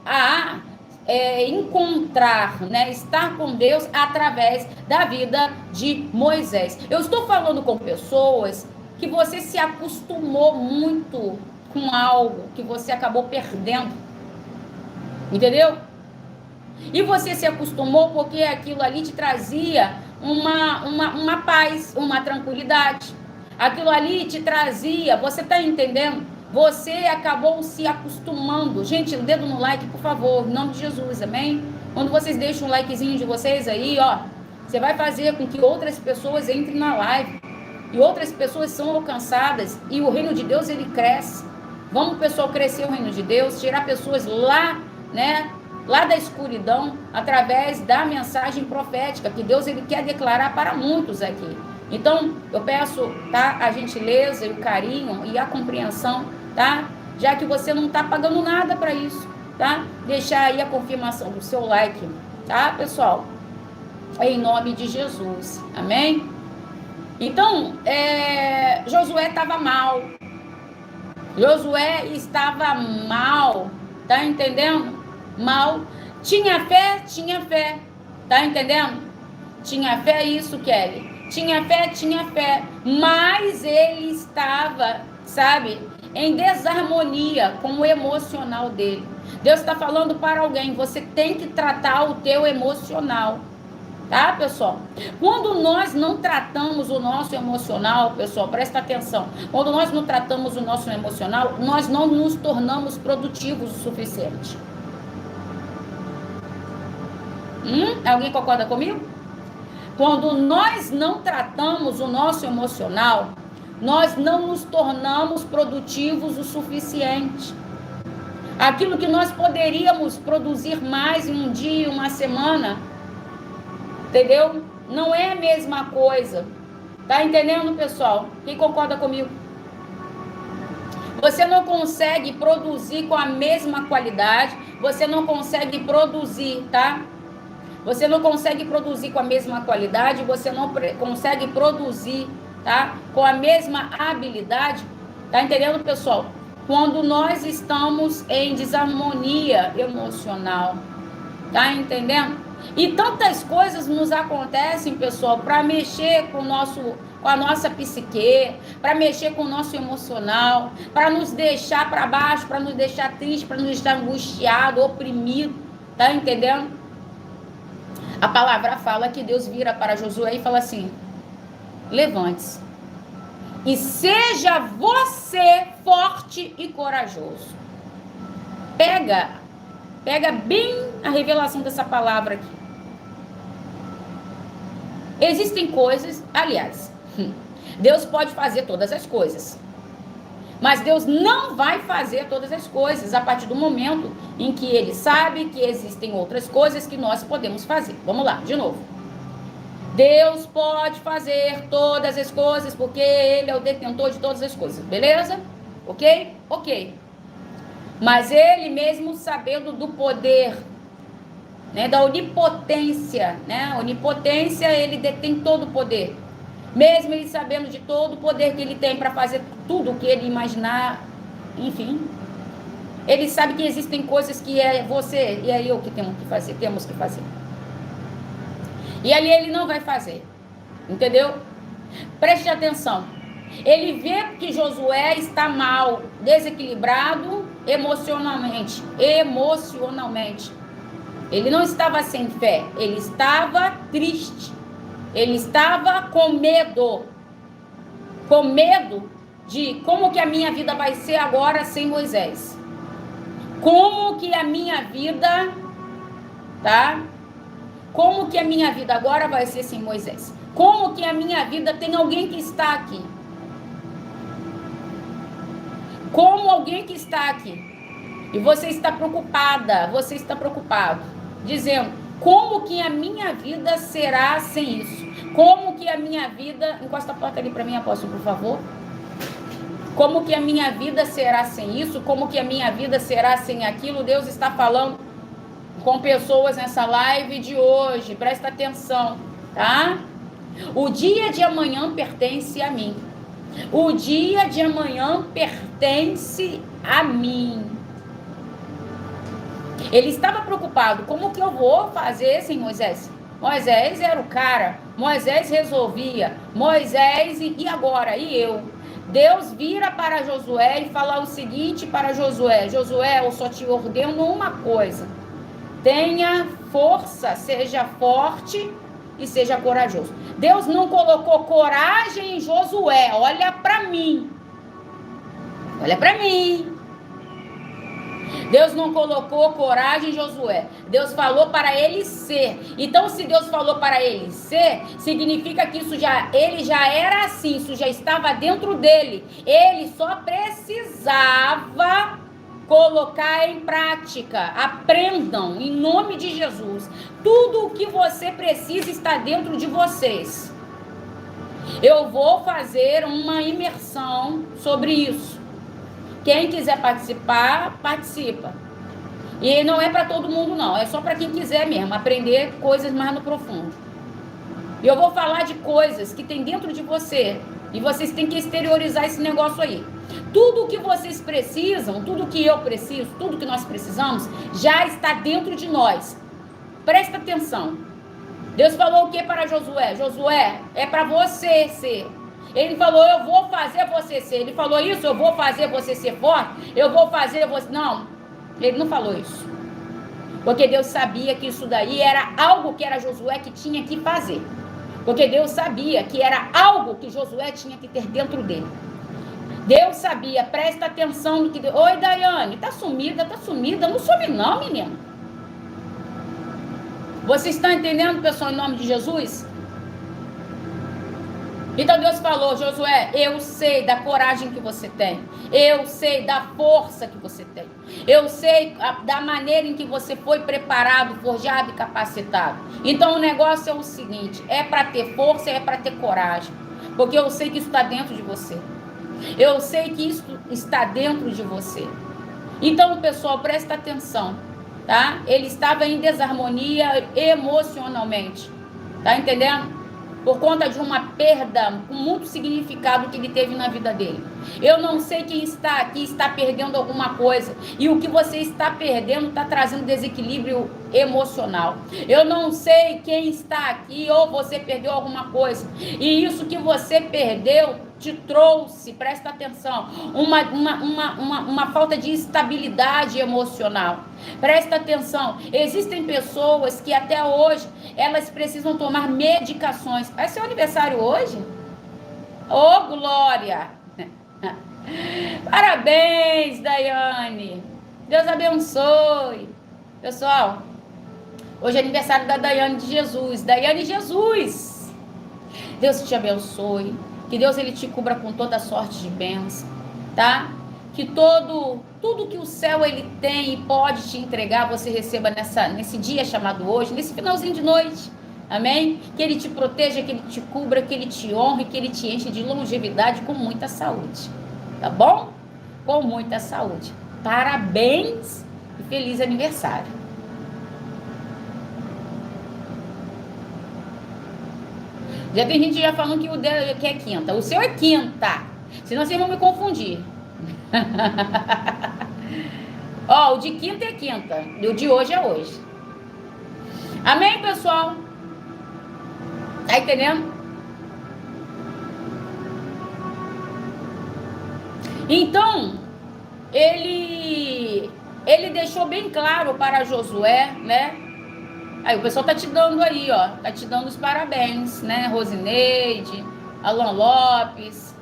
a encontrar, né, estar com Deus através da vida de Moisés. Eu estou falando com pessoas que você se acostumou muito com algo que você acabou perdendo, entendeu? E você se acostumou porque aquilo ali te trazia uma paz, uma tranquilidade. Aquilo ali te trazia, você está entendendo? Você acabou se acostumando. Gente, o dedo no like, por favor, em nome de Jesus, amém? Quando vocês deixam um likezinho de vocês aí, ó, você vai fazer com que outras pessoas entrem na live. E outras pessoas são alcançadas. E o reino de Deus, ele cresce. Vamos, pessoal, crescer o reino de Deus, tirar pessoas lá, né, lá da escuridão, através da mensagem profética, que Deus, ele quer declarar para muitos aqui. Então, eu peço, tá, a gentileza e o carinho e a compreensão, tá? Já que você não tá pagando nada para isso, tá? Deixar aí a confirmação do seu like, tá, pessoal? Em nome de Jesus, amém? Então, Josué estava mal. Josué estava mal, tá entendendo? Mal. Tinha fé, tá entendendo? Tinha fé, isso, Kelly. Tinha fé, mas ele estava, sabe, em desarmonia com o emocional dele. Deus está falando para alguém, você tem que tratar o teu emocional, tá, pessoal? Quando nós não tratamos o nosso emocional, pessoal, presta atenção, quando nós não tratamos o nosso emocional, nós não nos tornamos produtivos o suficiente. Alguém concorda comigo? Quando nós não tratamos o nosso emocional, nós não nos tornamos produtivos o suficiente. Aquilo que nós poderíamos produzir mais em um dia, uma semana, entendeu? Não é a mesma coisa. Tá entendendo, pessoal? Quem concorda comigo? Você não consegue produzir com a mesma qualidade, você não consegue produzir, tá? Você não consegue produzir com a mesma qualidade, você não consegue produzir, tá, com a mesma habilidade, tá entendendo, pessoal? Quando nós estamos em desarmonia emocional, tá entendendo? E tantas coisas nos acontecem, pessoal, para mexer com a nossa psique, para mexer com o nosso emocional, para nos deixar para baixo, para nos deixar triste, para nos deixar angustiado, oprimido, tá entendendo? A palavra fala que Deus vira para Josué e fala assim: levante-se e seja você forte e corajoso. Pega Pega bem a revelação dessa palavra aqui. Existem coisas, aliás, Deus pode fazer todas as coisas. Mas Deus não vai fazer todas as coisas a partir do momento em que Ele sabe que existem outras coisas que nós podemos fazer. Vamos lá, de novo. Deus pode fazer todas as coisas porque Ele é o detentor de todas as coisas, beleza? Ok? Ok. Mas Ele mesmo sabendo do poder, né, da onipotência, né? Onipotência, Ele detém todo o poder. Mesmo Ele sabendo de todo o poder que Ele tem para fazer tudo o que Ele imaginar, enfim. Ele sabe que existem coisas que é você e é eu que temos que fazer. E ali Ele não vai fazer, entendeu? Preste atenção. Ele vê que Josué está mal, desequilibrado emocionalmente. Ele não estava sem fé, ele estava triste. Ele estava com medo de como que a minha vida vai ser agora sem Moisés. Como que a minha vida, tá? Como que a minha vida agora vai ser sem Moisés? Como que a minha vida tem alguém que está aqui? Como alguém que está aqui? E você está preocupada, você está preocupado, dizendo, como que a minha vida será sem isso? Como que a minha vida... Encosta a porta ali para mim, apóstolo, por favor. Como que a minha vida será sem isso? Como que a minha vida será sem aquilo? Deus está falando com pessoas nessa live de hoje. Presta atenção, tá? O dia de amanhã pertence a mim. O dia de amanhã pertence a mim. Ele estava preocupado, como que eu vou fazer sem Moisés? Moisés era o cara, Moisés resolvia, Moisés e agora? E eu? Deus vira para Josué e fala o seguinte para Josué, Josué, eu só te ordeno uma coisa, tenha força, seja forte e seja corajoso. Deus não colocou coragem em Josué, olha para mim. Olha para mim. Deus não colocou coragem em Josué. Deus falou para ele ser. Então, se Deus falou para ele ser, significa que ele já era assim, isso já estava dentro dele. Ele só precisava colocar em prática. Aprendam, em nome de Jesus. Tudo o que você precisa está dentro de vocês. Eu vou fazer uma imersão sobre isso. Quem quiser participar, participa. E não é para todo mundo, não. É só para quem quiser mesmo, aprender coisas mais no profundo. E eu vou falar de coisas que tem dentro de você. E vocês têm que exteriorizar esse negócio aí. Tudo que vocês precisam, tudo que eu preciso, tudo que nós precisamos, já está dentro de nós. Presta atenção. Deus falou o que para Josué? Josué, é para você ser. Ele falou, eu vou fazer você ser. Ele falou isso, eu vou fazer você ser forte. Eu vou fazer você... Não, ele não falou isso. Porque Deus sabia que isso daí era algo que era Josué que tinha que fazer. Porque Deus sabia que era algo que Josué tinha que ter dentro dele. Deus sabia, presta atenção no que... Oi, Daiane, tá sumida. Não some não, menina. Vocês estão entendendo, pessoal, em nome de Jesus? Então Deus falou, Josué, eu sei da coragem que você tem. Eu sei da força que você tem. Eu sei da maneira em que você foi preparado, forjado e capacitado. Então o negócio é o seguinte, é para ter força, é para ter coragem. Porque eu sei que isso está dentro de você. Eu sei que isso está dentro de você. Então, pessoal, presta atenção, tá? Ele estava em desarmonia emocionalmente. Tá entendendo? Por conta de uma perda com muito significado que ele teve na vida dele. Eu não sei quem está aqui está perdendo alguma coisa. E o que você está perdendo está trazendo desequilíbrio emocional. Eu não sei quem está aqui ou você perdeu alguma coisa. E isso que você perdeu te trouxe, presta atenção, uma falta de estabilidade emocional. Presta atenção, existem pessoas que até hoje, elas precisam tomar medicações. É seu aniversário hoje? Ô, glória! Parabéns, Daiane! Deus abençoe! Pessoal, hoje é aniversário da Daiane de Jesus. Daiane Jesus, Deus te abençoe. Que Deus ele te cubra com toda sorte de bênção, tá? Que tudo que o céu ele tem e pode te entregar, você receba nesse dia chamado hoje, nesse finalzinho de noite. Amém? Que ele te proteja, que ele te cubra, que ele te honre, que ele te enche de longevidade com muita saúde. Tá bom? Com muita saúde. Parabéns e feliz aniversário. Já tem gente já falando que o dela que é quinta. O seu é quinta. Senão vocês vão me confundir. Ó, o de quinta é quinta. E o de hoje é hoje. Amém, pessoal? Tá entendendo? Então, ele deixou bem claro para Josué, né? Aí o pessoal tá te dando aí, ó. Tá te dando os parabéns, né? Rosineide, Alan Lopes,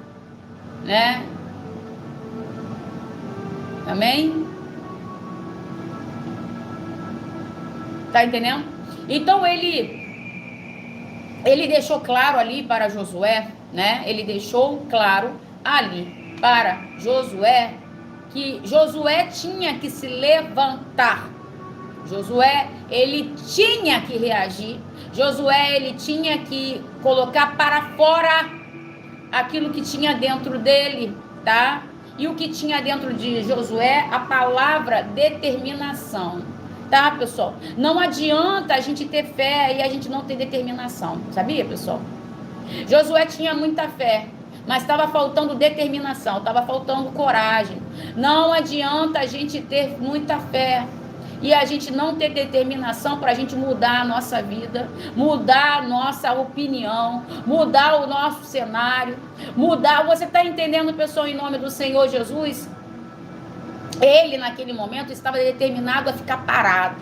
né? Amém? Tá entendendo? Então ele deixou claro ali para Josué, né? Ele deixou claro ali para Josué que Josué tinha que se levantar. Josué, ele tinha que reagir. Josué, ele tinha que colocar para fora aquilo que tinha dentro dele, tá? E o que tinha dentro de Josué, a palavra determinação, tá, pessoal? Não adianta a gente ter fé e a gente não ter determinação, sabia, pessoal? Josué tinha muita fé, mas estava faltando determinação, estava faltando coragem. Não adianta a gente ter muita fé e a gente não ter determinação para a gente mudar a nossa vida, mudar a nossa opinião, mudar o nosso cenário, mudar. Você está entendendo, pessoal, em nome do Senhor Jesus? Ele, naquele momento, estava determinado a ficar parado.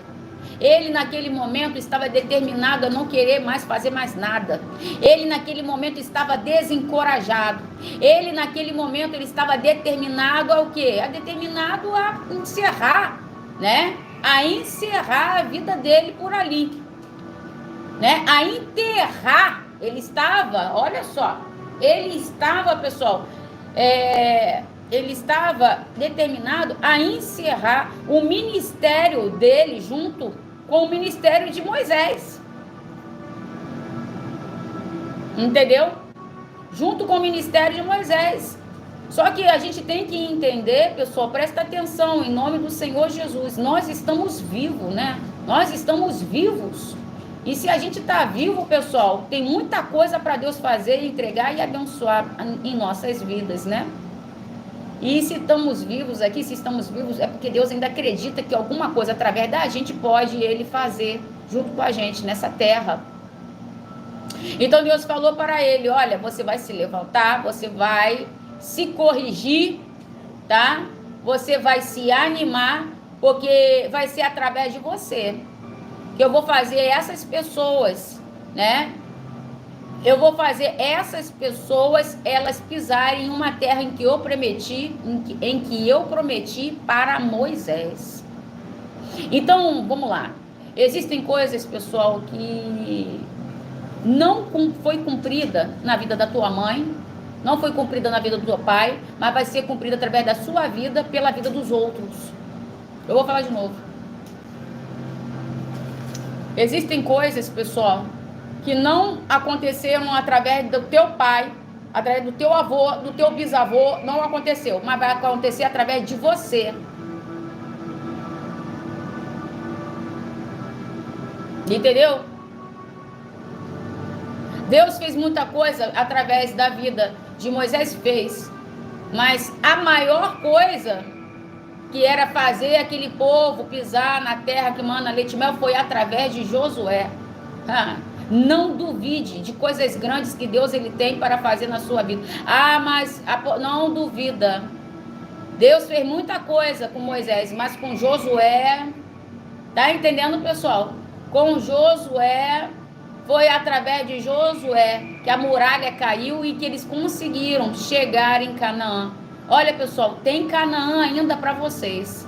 Ele, naquele momento, estava determinado a não querer mais fazer mais nada. Ele, naquele momento, estava desencorajado. Ele, naquele momento, ele estava determinado ao quê? Determinado a encerrar, né? A encerrar a vida dele por ali, né? A enterrar. Ele estava, olha só, ele estava, pessoal, ele estava determinado a encerrar o ministério dele junto com o ministério de Moisés. Entendeu? Junto com o ministério de Moisés. Só que a gente tem que entender, pessoal, presta atenção, em nome do Senhor Jesus, nós estamos vivos, né? Nós estamos vivos. E se a gente está vivo, pessoal, tem muita coisa para Deus fazer, entregar e abençoar em nossas vidas, né? E se estamos vivos aqui, se estamos vivos, é porque Deus ainda acredita que alguma coisa através da gente pode Ele fazer junto com a gente nessa terra. Então Deus falou para ele, olha, você vai se levantar, você vai se corrigir, tá? Você vai se animar, porque vai ser através de você que eu vou fazer essas pessoas, né? Eu vou fazer essas pessoas, elas pisarem em uma terra em que eu prometi, em que eu prometi para Moisés. Então, vamos lá. Existem coisas, pessoal, que não foi cumprida na vida da tua mãe, não foi cumprida na vida do teu pai, mas vai ser cumprida através da sua vida, pela vida dos outros. Eu vou falar de novo. Existem coisas, pessoal, que não aconteceram através do teu pai, através do teu avô, do teu bisavô, não aconteceu, mas vai acontecer através de você. Entendeu? Deus fez muita coisa através da vida de Moisés, fez, mas a maior coisa que era fazer aquele povo pisar na terra que mana leite e mel foi através de Josué. Não duvide de coisas grandes que Deus ele tem para fazer na sua vida. Mas não duvida. Deus fez muita coisa com Moisés, mas com Josué, tá entendendo, pessoal? Com Josué, foi através de Josué que a muralha caiu e que eles conseguiram chegar em Canaã. Olha, pessoal, tem Canaã ainda para vocês.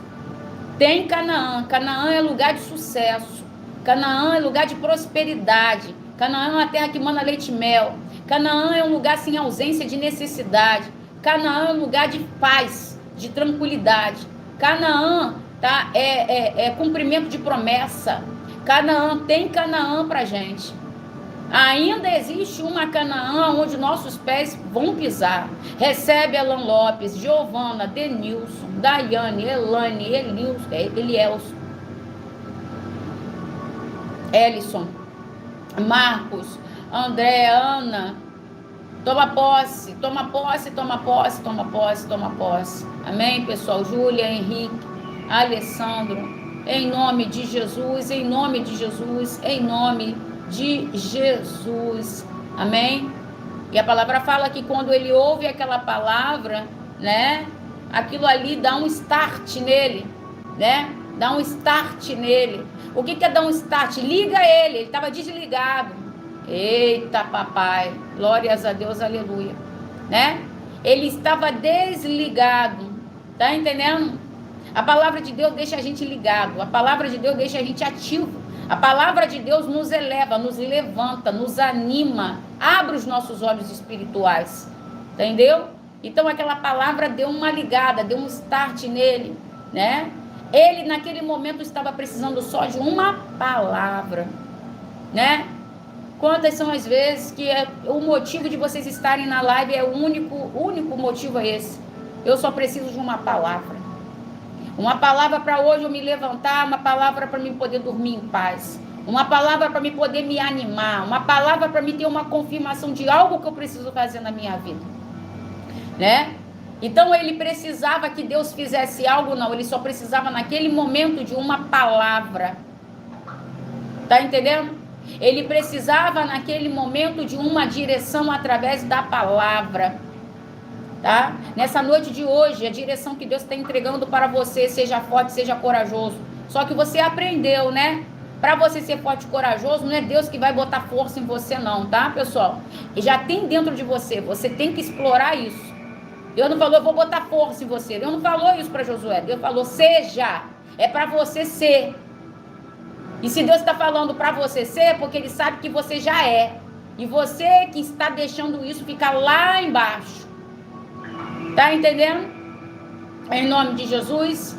Tem Canaã. Canaã é lugar de sucesso. Canaã é lugar de prosperidade. Canaã é uma terra que mana leite e mel. Canaã é um lugar sem ausência de necessidade. Canaã é um lugar de paz, de tranquilidade. Canaã, tá? É cumprimento de promessa. Canaã, tem Canaã pra gente. Ainda existe uma Canaã onde nossos pés vão pisar. Recebe Alan Lopes, Giovana, Denilson, Daiane, Elane, Elielson, Ellison, Marcos, André, Ana. Toma posse, toma posse, toma posse, toma posse, toma posse. Amém, pessoal? Júlia, Henrique, Alessandro, em nome de Jesus, em nome de Jesus, em nome de Jesus. Amém? E a palavra fala que quando ele ouve aquela palavra, né? Aquilo ali dá um start nele, né? Dá um start nele. O que é dar um start? Liga ele estava desligado. Eita, papai, glórias a Deus, aleluia, né? Ele estava desligado, tá entendendo? A palavra de Deus deixa a gente ligado, a palavra de Deus deixa a gente ativo, a palavra de Deus nos eleva, nos levanta, nos anima, abre os nossos olhos espirituais, entendeu? Então aquela palavra deu uma ligada, deu um start nele, né? Ele naquele momento estava precisando só de uma palavra, né? Quantas são as vezes que o motivo de vocês estarem na live é o único motivo é esse. Eu só preciso de uma palavra. Uma palavra para hoje eu me levantar, uma palavra para mim poder dormir em paz. Uma palavra para mim poder me animar, uma palavra para mim ter uma confirmação de algo que eu preciso fazer na minha vida. Né? Então ele precisava que Deus fizesse algo, não, ele só precisava naquele momento de uma palavra. Tá entendendo? Ele precisava naquele momento de uma direção através da palavra, tá? Nessa noite de hoje, a direção que Deus está entregando para você, seja forte, seja corajoso. Só que você aprendeu, né? Para você ser forte e corajoso, não é Deus que vai botar força em você não, tá, pessoal? E já tem dentro de você, você tem que explorar isso. Deus não falou, eu vou botar força em você. Deus não falou isso para Josué. Deus falou, seja. É para você ser. E se Deus está falando para você ser, é porque Ele sabe que você já é. E você que está deixando isso ficar lá embaixo. Tá entendendo? Em nome de Jesus.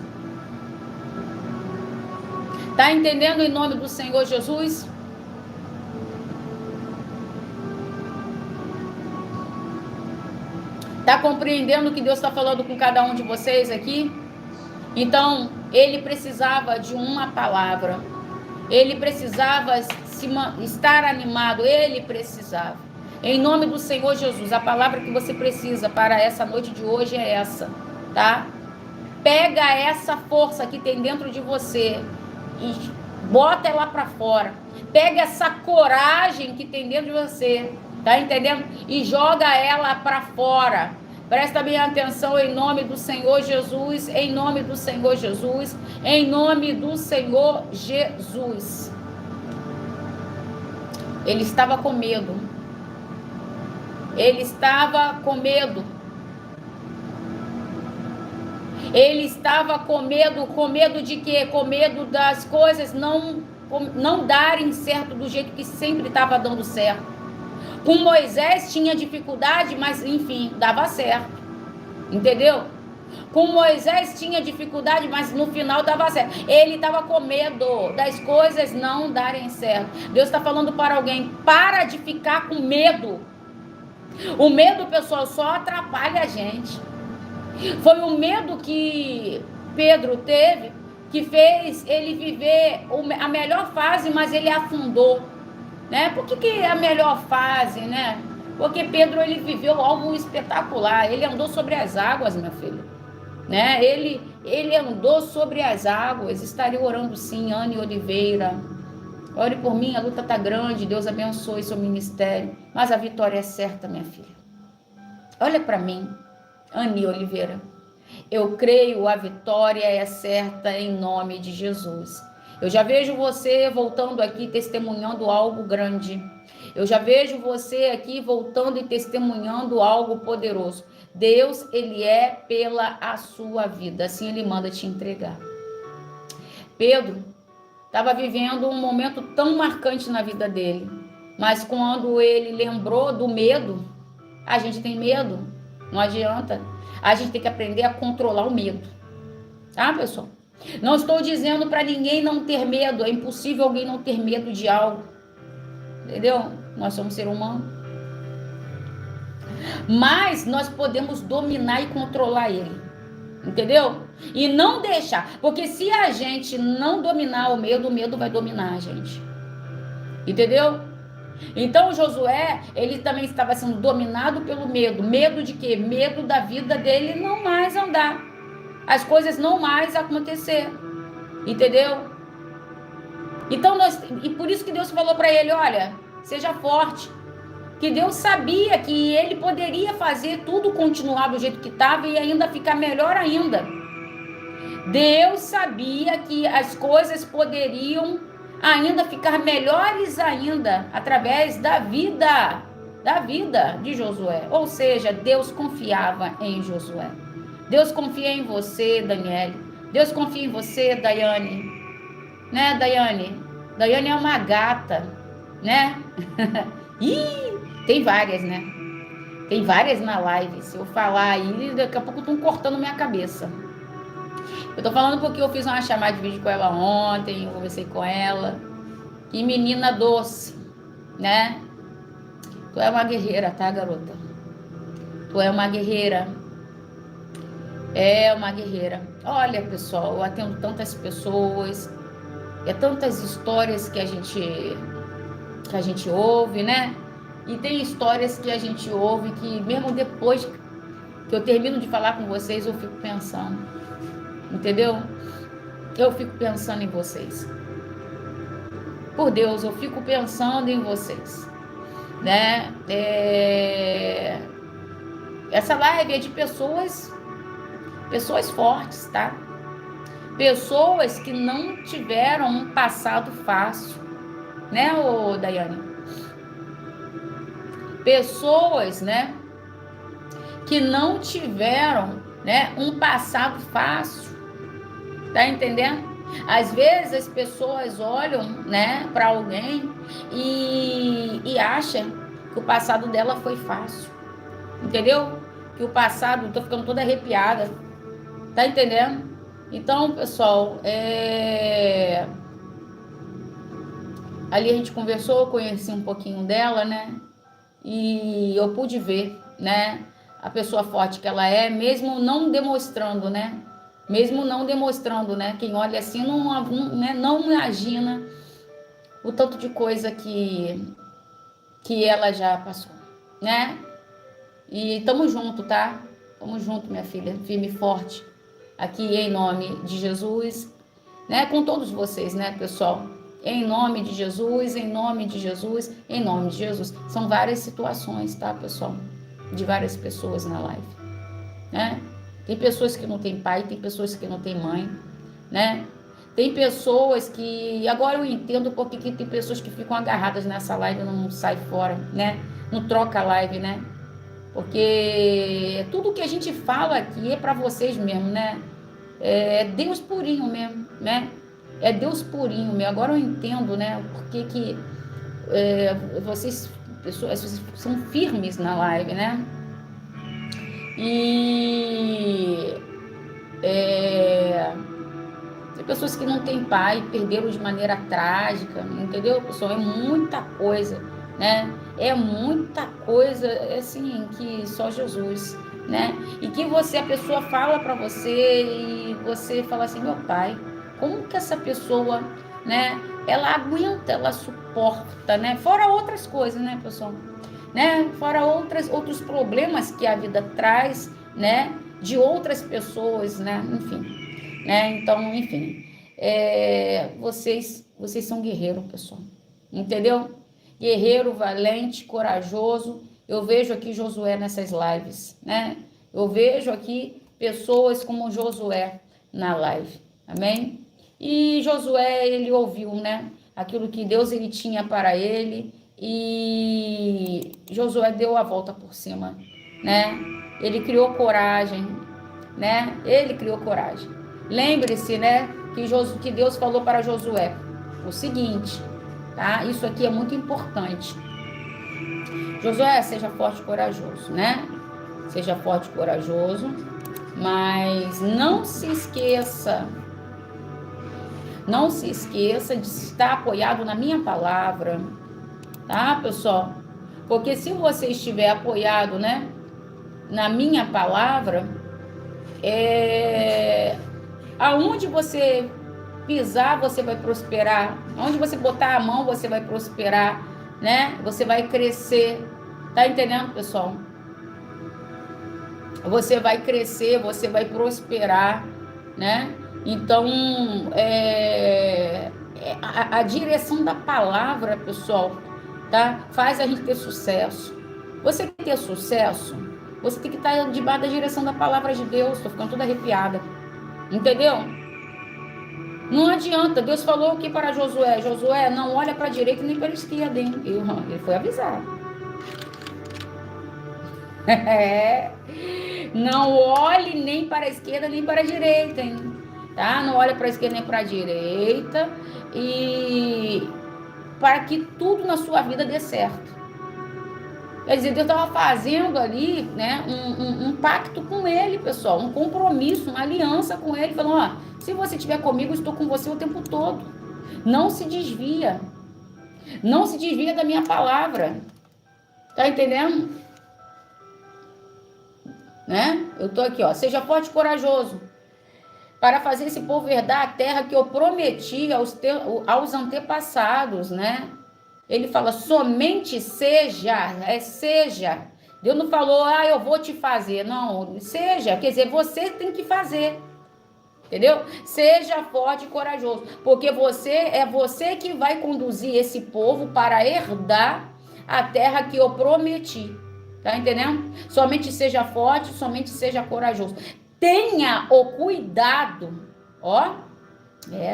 Tá entendendo em nome do Senhor Jesus? Tá compreendendo o que Deus está falando com cada um de vocês aqui? Então, ele precisava de uma palavra. Ele precisava estar animado. Ele precisava. Em nome do Senhor Jesus, a palavra que você precisa para essa noite de hoje é essa, tá? Pega essa força que tem dentro de você e bota ela para fora. Pega essa coragem que tem dentro de você, tá entendendo? E joga ela para fora. Presta bem atenção em nome do Senhor Jesus, em nome do Senhor Jesus, em nome do Senhor Jesus. Ele estava com medo. Ele estava com medo. Ele estava com medo de quê? Com medo das coisas não darem certo do jeito que sempre estava dando certo. Com Moisés tinha dificuldade, mas enfim, dava certo. Entendeu? Com Moisés tinha dificuldade, mas no final dava certo. Ele estava com medo das coisas não darem certo. Deus está falando para alguém, para de ficar com medo. O medo, pessoal, só atrapalha a gente. Foi o medo que Pedro teve que fez ele viver a melhor fase, mas ele afundou. Né? Por que é a melhor fase, né? Porque Pedro, ele viveu algo espetacular. Ele andou sobre as águas, meu filho. Né? Ele andou sobre as águas. Estaria orando sim, Anne Oliveira. Ore por mim, a luta tá grande. Deus abençoe seu ministério. Mas a vitória é certa, minha filha. Olha para mim, Anne Oliveira. Eu creio, a vitória é certa em nome de Jesus. Eu já vejo você voltando aqui testemunhando algo grande. Eu já vejo você aqui voltando e testemunhando algo poderoso. Deus, ele é pela a sua vida. Assim ele manda te entregar. Pedro estava vivendo um momento tão marcante na vida dele, mas quando ele lembrou do medo, a gente tem medo, não adianta. A gente tem que aprender a controlar o medo, tá, pessoal? Não estou dizendo para ninguém não ter medo, é impossível alguém não ter medo de algo, entendeu? Nós somos seres humanos. Mas nós podemos dominar e controlar ele, entendeu? E não deixar, porque se a gente não dominar o medo vai dominar a gente, entendeu? Então Josué, ele também estava sendo dominado pelo medo. Medo de quê? Medo da vida dele não mais andar, as coisas não mais acontecer, entendeu? Então e por isso que Deus falou para ele, olha, seja forte. Que Deus sabia que ele poderia fazer tudo continuar do jeito que estava e ainda ficar melhor ainda. Deus sabia que as coisas poderiam ainda ficar melhores ainda através da vida de Josué. Ou seja, Deus confiava em Josué. Deus confia em você, Daniele. Deus confia em você, Daiane. Né, Daiane? Daiane é uma gata, né? Ih! Tem várias, né? Tem várias na live. Se eu falar aí, daqui a pouco estão cortando minha cabeça. Eu tô falando porque eu fiz uma chamada de vídeo com ela ontem, eu conversei com ela. Que menina doce, né? Tu é uma guerreira, tá, garota? Tu é uma guerreira. É uma guerreira. Olha, pessoal, eu atendo tantas pessoas, tantas histórias que a gente ouve, né? E tem histórias que a gente ouve que mesmo depois que eu termino de falar com vocês, eu fico pensando, entendeu? Eu fico pensando em vocês. Por Deus, eu fico pensando em vocês, né? Essa live é de pessoas fortes, tá? Pessoas que não tiveram um passado fácil, né, ô Daiane? Pessoas, né, que não tiveram, né, um passado fácil, tá entendendo? Às vezes as pessoas olham, né, para alguém e acham que o passado dela foi fácil, entendeu? Que o passado, tô ficando toda arrepiada, tá entendendo? Então, pessoal, ali a gente conversou, conheci um pouquinho dela, né? E eu pude ver, né, a pessoa forte que ela é, mesmo não demonstrando, né? Mesmo não demonstrando, né? Quem olha assim não imagina o tanto de coisa que ela já passou, né? E tamo junto, tá? Tamo junto, minha filha, firme e forte, aqui em nome de Jesus, né? Com todos vocês, né, pessoal? Em nome de Jesus, em nome de Jesus, em nome de Jesus. São várias situações, tá, pessoal? De várias pessoas na live, né? Tem pessoas que não têm pai, tem pessoas que não têm mãe, né? Tem pessoas que... Agora eu entendo porque que tem pessoas que ficam agarradas nessa live e não saem fora, né? Não troca a live, né? Porque tudo que a gente fala aqui é para vocês mesmo, né? É Deus purinho mesmo, né? É Deus purinho mesmo. Agora eu entendo, né? Porque que vocês, pessoas, vocês são firmes na live, né? E tem pessoas que não têm pai, perderam de maneira trágica, entendeu, pessoal? É muita coisa, né? É muita coisa, assim, que só Jesus, né? E que a pessoa fala para você e você fala assim, meu pai, como que essa pessoa, né? Ela aguenta, ela suporta, né? Fora outras coisas, né, pessoal? Né? Fora outros problemas que a vida traz, né? De outras pessoas, né? Enfim, né? Então, enfim, vocês são guerreiros, pessoal, entendeu? Guerreiro, valente, corajoso. Eu vejo aqui Josué nessas lives, né? Eu vejo aqui pessoas como Josué na live, amém? E Josué, ele ouviu, né? Aquilo que Deus ele tinha para ele e Josué deu a volta por cima, né? Ele criou coragem, né? Ele criou coragem. Lembre-se, né? que Deus falou para Josué? O seguinte, tá? Isso aqui é muito importante. Josué, seja forte e corajoso, né? Seja forte e corajoso, mas não se esqueça de estar apoiado na minha palavra, tá, pessoal? Porque se você estiver apoiado, né, na minha palavra, aonde você pisar, você vai prosperar. Onde você botar a mão, você vai prosperar, né? Você vai crescer. Tá entendendo, pessoal? Você vai crescer, você vai prosperar, né? Então, a direção da palavra, pessoal, tá? Faz a gente ter sucesso. Você quer ter sucesso? Você tem que estar debaixo da direção da palavra de Deus. Tô ficando toda arrepiada. Entendeu? Não adianta. Deus falou o que para Josué? Josué, não olha para a direita nem para a esquerda, hein? Ele foi avisado. Não olhe nem para a esquerda nem para a direita, hein? Tá? Não olhe para a esquerda nem para a direita, e para que tudo na sua vida dê certo. Quer dizer, Deus estava fazendo ali, né, um pacto com ele, pessoal, um compromisso, uma aliança com ele, falando, ó, se você estiver comigo, eu estou com você o tempo todo. Não se desvia. Não se desvia da minha palavra. Tá entendendo? Né? Eu tô aqui, ó. Seja forte e corajoso para fazer esse povo herdar a terra que eu prometi aos antepassados, né? Ele fala, somente seja. Deus não falou, eu vou te fazer. Não, seja. Quer dizer, você tem que fazer. Entendeu? Seja forte e corajoso. Porque você que vai conduzir esse povo para herdar a terra que eu prometi. Tá entendendo? Somente seja forte, somente seja corajoso. Tenha o cuidado. Ó.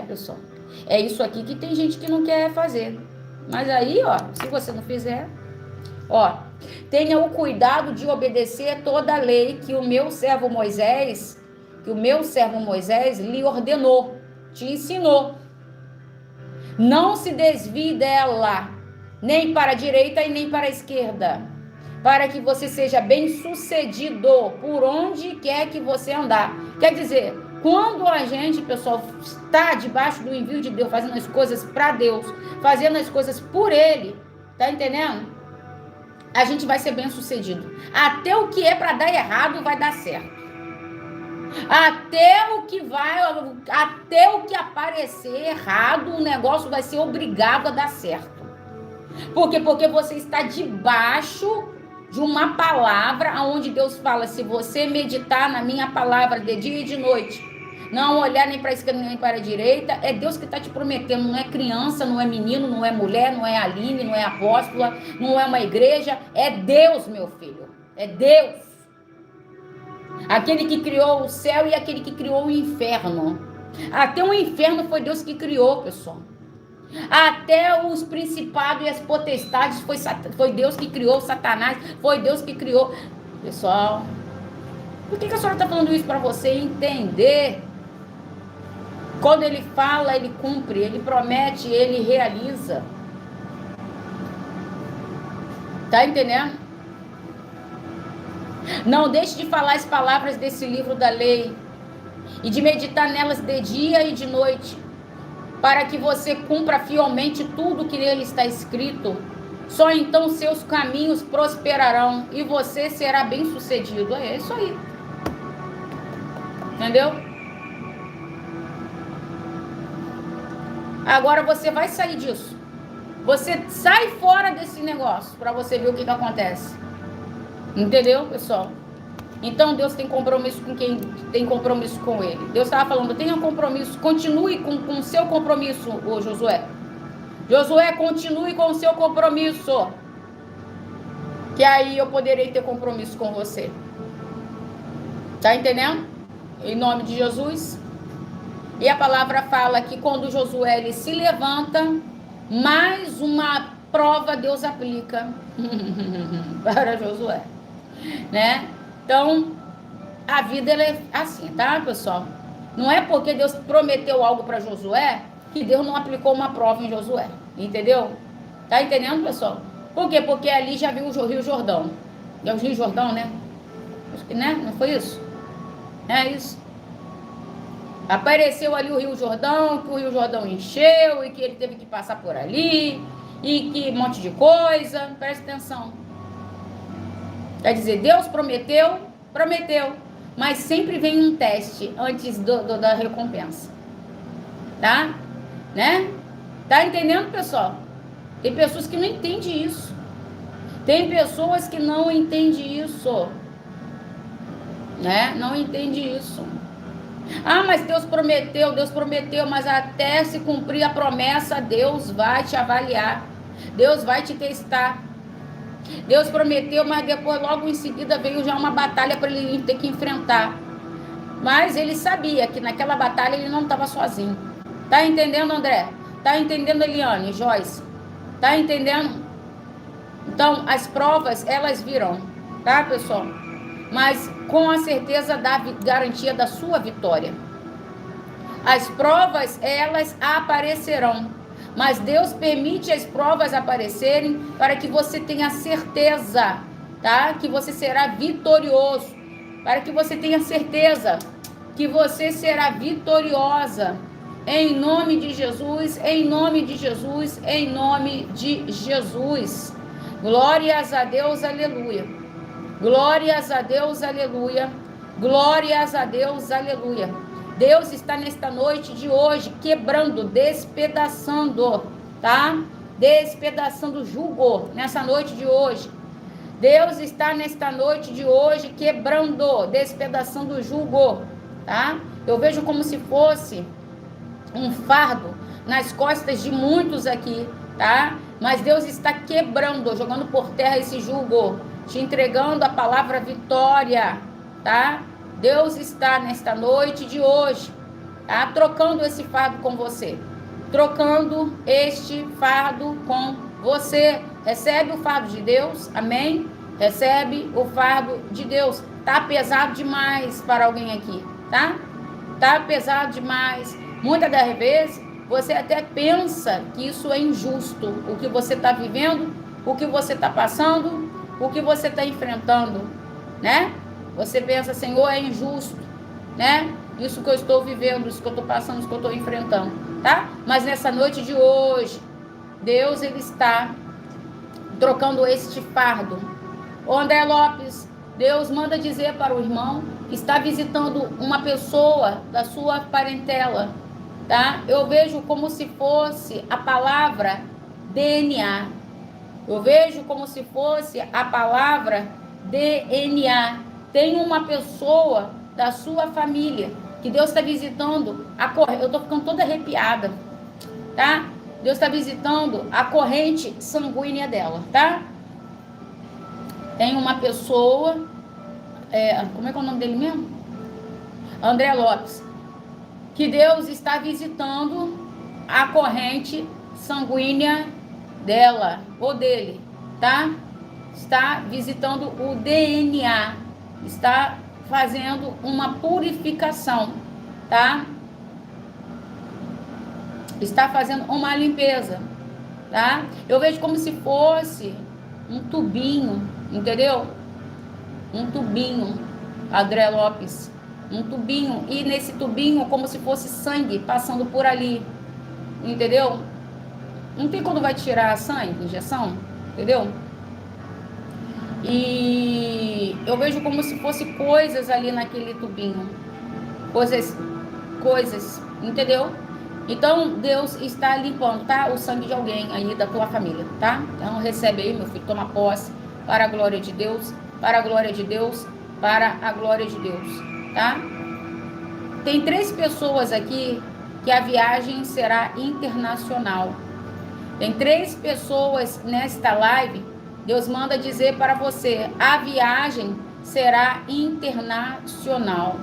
Pessoal. É isso aqui que tem gente que não quer fazer. Mas aí, ó, se você não fizer, ó, tenha o cuidado de obedecer toda a lei que o meu servo Moisés lhe ordenou, te ensinou. Não se desvie dela, nem para a direita e nem para a esquerda, para que você seja bem-sucedido por onde quer que você andar. Quer dizer, quando a gente, pessoal, está debaixo do envio de Deus, fazendo as coisas para Deus, fazendo as coisas por Ele, tá entendendo? A gente vai ser bem-sucedido. Até o que é para dar errado vai dar certo. Até o que aparecer errado, o negócio vai ser obrigado a dar certo. Por quê? Porque você está debaixo de uma palavra onde Deus fala, se você meditar na minha palavra de dia e de noite, não olhar nem para a esquerda nem para a direita, é Deus que está te prometendo, não é criança, não é menino, não é mulher, não é Aline, não é apóstola, não é uma igreja, é Deus, meu filho, é Deus. Aquele que criou o céu e aquele que criou o inferno. Até o inferno foi Deus que criou, pessoal. Até os principados e as potestades foi Deus que criou, Satanás foi Deus que criou. Pessoal, por que a senhora está falando isso para você entender? Quando ele fala, ele cumpre, ele promete, ele realiza. Tá entendendo? Não deixe de falar as palavras desse livro da lei e de meditar nelas de dia e de noite, para que você cumpra fielmente tudo que nele está escrito. Só então seus caminhos prosperarão e você será bem-sucedido. É isso aí. Entendeu? Agora você vai sair disso. Você sai fora desse negócio para você ver o que acontece. Entendeu, pessoal? Então Deus tem compromisso com quem tem compromisso com ele. Deus estava falando, tenha um compromisso, continue com o seu compromisso, ô Josué. Josué, continue com o seu compromisso. Que aí eu poderei ter compromisso com você. Tá entendendo? Em nome de Jesus. E a palavra fala que quando Josué ele se levanta, mais uma prova Deus aplica para Josué, né? Então, a vida ela é assim, tá, pessoal? Não é porque Deus prometeu algo para Josué que Deus não aplicou uma prova em Josué. Entendeu? Tá entendendo, pessoal? Por quê? Porque ali já viu o Rio Jordão. É o Rio Jordão, né? Acho que, né? Não foi isso? É isso. Apareceu ali o Rio Jordão, que o Rio Jordão encheu e que ele teve que passar por ali e que um monte de coisa. Presta atenção. Quer dizer, Deus prometeu, mas sempre vem um teste antes da recompensa. Tá? Né? Tá entendendo, pessoal? Tem pessoas que não entendem isso. Tem pessoas que não entendem isso. Né? Não entendem isso. Ah, mas Deus prometeu, mas até se cumprir a promessa, Deus vai te avaliar. Deus vai te testar. Deus prometeu, mas depois, logo em seguida, veio já uma batalha para ele ter que enfrentar. Mas ele sabia que naquela batalha ele não estava sozinho. Tá entendendo, André? Tá entendendo, Eliane, Joyce? Tá entendendo? Então, as provas, elas virão, tá, pessoal? Mas com a certeza da garantia da sua vitória. As provas, elas aparecerão. Mas Deus permite as provas aparecerem para que você tenha certeza, tá? Que você será vitorioso. Para que você tenha certeza que você será vitoriosa. Em nome de Jesus, em nome de Jesus, em nome de Jesus. Glórias a Deus, aleluia. Glórias a Deus, aleluia. Glórias a Deus, aleluia. Deus está nesta noite de hoje quebrando, despedaçando, tá? Despedaçando o jugo nessa noite de hoje. Deus está nesta noite de hoje quebrando, despedaçando o jugo, tá? Eu vejo como se fosse um fardo nas costas de muitos aqui, tá? Mas Deus está quebrando, jogando por terra esse jugo, te entregando a palavra vitória, tá? Deus está nesta noite de hoje, tá? Trocando esse fardo com você. Trocando este fardo com você. Recebe o fardo de Deus, amém? Recebe o fardo de Deus. Tá pesado demais para alguém aqui, tá? Tá pesado demais. Muitas das vezes, você até pensa que isso é injusto. O que você está vivendo, o que você está passando, o que você está enfrentando, né? Você pensa, Senhor, é injusto, né? Isso que eu estou vivendo, isso que eu estou passando, isso que eu estou enfrentando, tá? Mas nessa noite de hoje, Deus, Ele está trocando este fardo. Ô André Lopes, Deus manda dizer para o irmão que está visitando uma pessoa da sua parentela, tá? Eu vejo como se fosse a palavra DNA. Eu vejo como se fosse a palavra DNA. Tem uma pessoa da sua família que Deus está visitando. Eu estou ficando toda arrepiada, tá? Deus está visitando a corrente sanguínea dela, tá? Tem uma pessoa, como é que é o nome dele mesmo? André Lopes. Que Deus está visitando a corrente sanguínea dela, ou dele, tá? Está visitando o DNA, está fazendo uma purificação, tá? Está fazendo uma limpeza, tá? Eu vejo como se fosse um tubinho, entendeu? Um tubinho, André Lopes, um tubinho, e nesse tubinho como se fosse sangue passando por ali, entendeu? Não tem quando vai tirar sangue, injeção, entendeu? E eu vejo como se fosse coisas ali naquele tubinho, coisas, entendeu? Então Deus está limpando, tá? O sangue de alguém aí da tua família, tá? Então recebe aí, meu filho, toma posse, para a glória de Deus, para a glória de Deus, para a glória de Deus, tá? Tem 3 pessoas aqui que a viagem será internacional. Tem 3 pessoas nesta live. Deus manda dizer para você, a viagem será internacional,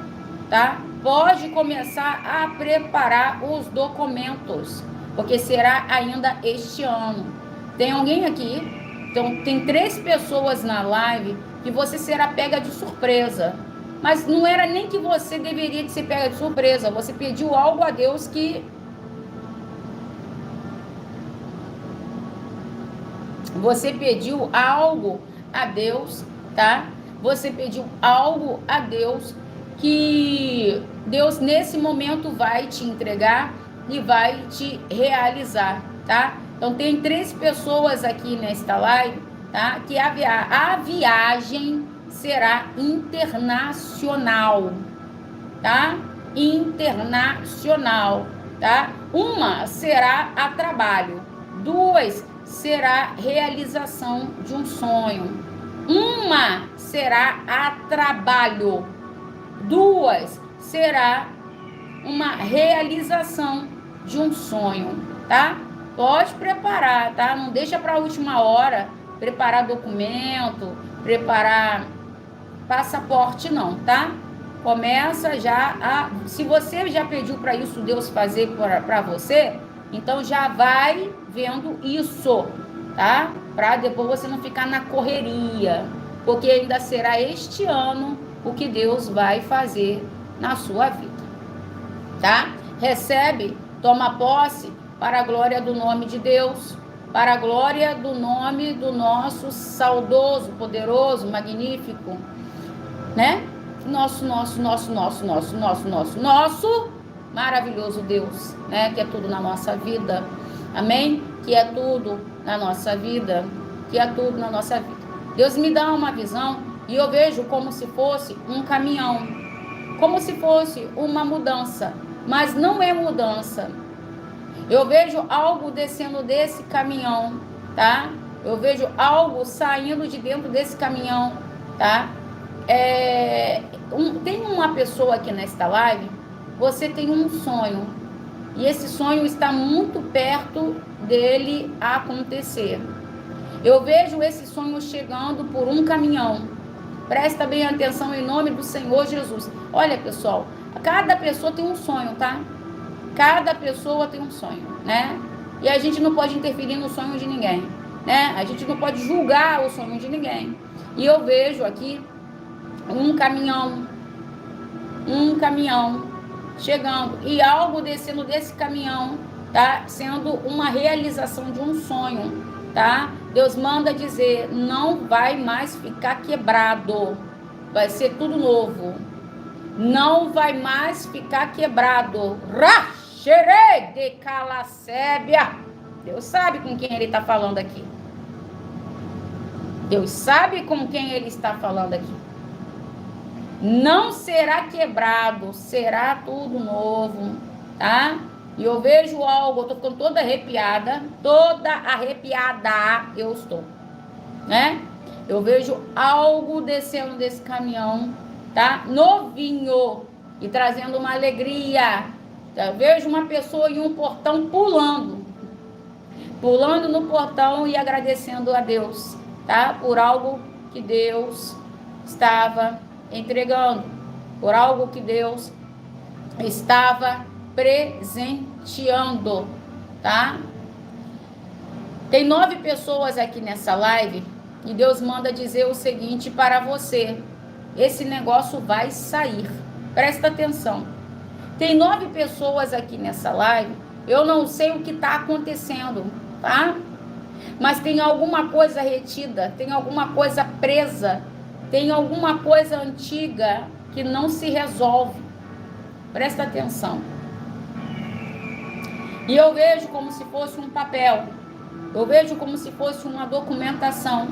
tá? Pode começar a preparar os documentos, porque será ainda este ano. Tem alguém aqui? Então, tem 3 pessoas na live que você será pega de surpresa. Mas não era nem que você deveria ser pega de surpresa. Você pediu algo a Deus que... Você pediu algo a Deus, tá? Você pediu algo a Deus que Deus nesse momento vai te entregar e vai te realizar, tá? Então tem 3 pessoas aqui nesta live, tá? Que a viagem será internacional, tá? Internacional, tá? Uma será a trabalho, 2 será realização de um sonho. Uma será a trabalho, 2 será uma realização de um sonho, tá? Pode preparar, tá? Não deixa para a última hora preparar documento, preparar passaporte, não, tá? Começa já a... Se você já pediu para isso Deus fazer para você, então já vai vendo isso, tá? Para depois você não ficar na correria, porque ainda será este ano o que Deus vai fazer na sua vida, tá? Recebe, toma posse para a glória do nome de Deus, para a glória do nome do nosso saudoso, poderoso, magnífico, né? Nosso maravilhoso Deus, né? Que é tudo na nossa vida, amém? Que é tudo na nossa vida, que é tudo na nossa vida. Deus me dá uma visão e eu vejo como se fosse um caminhão, como se fosse uma mudança, mas não é mudança. Eu vejo algo descendo desse caminhão, tá? Eu vejo algo saindo de dentro desse caminhão, tá? Tem uma pessoa aqui nesta live, você tem um sonho, e esse sonho está muito perto dele acontecer. Eu vejo esse sonho chegando por um caminhão. Presta bem atenção em nome do Senhor Jesus. Olha, pessoal, cada pessoa tem um sonho, tá? Cada pessoa tem um sonho, né? E a gente não pode interferir no sonho de ninguém, né? A gente não pode julgar o sonho de ninguém. E eu vejo aqui um caminhão chegando e algo descendo desse caminhão, tá? Sendo uma realização de um sonho, tá? Deus manda dizer, não vai mais ficar quebrado, vai ser tudo novo, não vai mais ficar quebrado. Raxere de calacébia. Deus sabe com quem ele está falando aqui. Deus sabe com quem ele está falando aqui. Não será quebrado, será tudo novo, tá? E eu vejo algo, eu tô ficando toda arrepiada eu estou, né? Eu vejo algo descendo desse caminhão, tá? Novinho e trazendo uma alegria. Eu vejo uma pessoa em um portão pulando no portão e agradecendo a Deus, tá? Por algo que Deus estava entregando, por algo que Deus estava presenteando, tá? Tem 9 pessoas aqui nessa live e Deus manda dizer o seguinte para você: esse negócio vai sair. Presta atenção. Tem 9 pessoas aqui nessa live. Eu não sei o que está acontecendo, tá? Mas tem alguma coisa retida, tem alguma coisa presa, tem alguma coisa antiga que não se resolve. Presta atenção. E eu vejo como se fosse um papel. Eu vejo como se fosse uma documentação.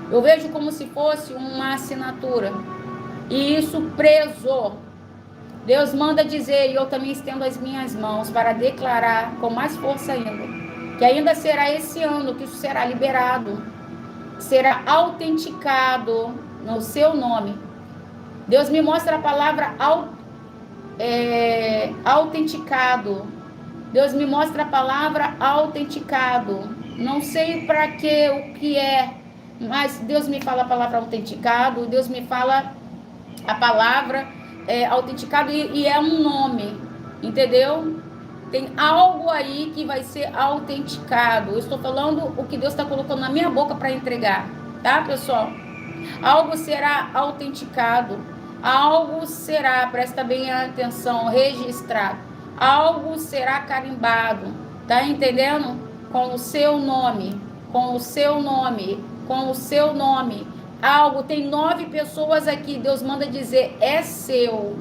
Eu vejo como se fosse uma assinatura. E isso preso. Deus manda dizer, e eu também estendo as minhas mãos para declarar com mais força ainda, que ainda será esse ano que isso será liberado, será autenticado no seu nome. Deus me mostra a palavra autenticado. Deus me mostra a palavra autenticado. Não sei para que, o que é, mas Deus me fala a palavra autenticado. Deus me fala a palavra autenticado e é um nome, entendeu? Tem algo aí que vai ser autenticado. Eu estou falando o que Deus está colocando na minha boca para entregar, tá, pessoal? Algo será autenticado. algo será, presta bem atenção, registrado, algo será carimbado, tá entendendo? Com o seu nome, com o seu nome, com o seu nome. Algo, tem 9 pessoas aqui, Deus manda dizer, é seu,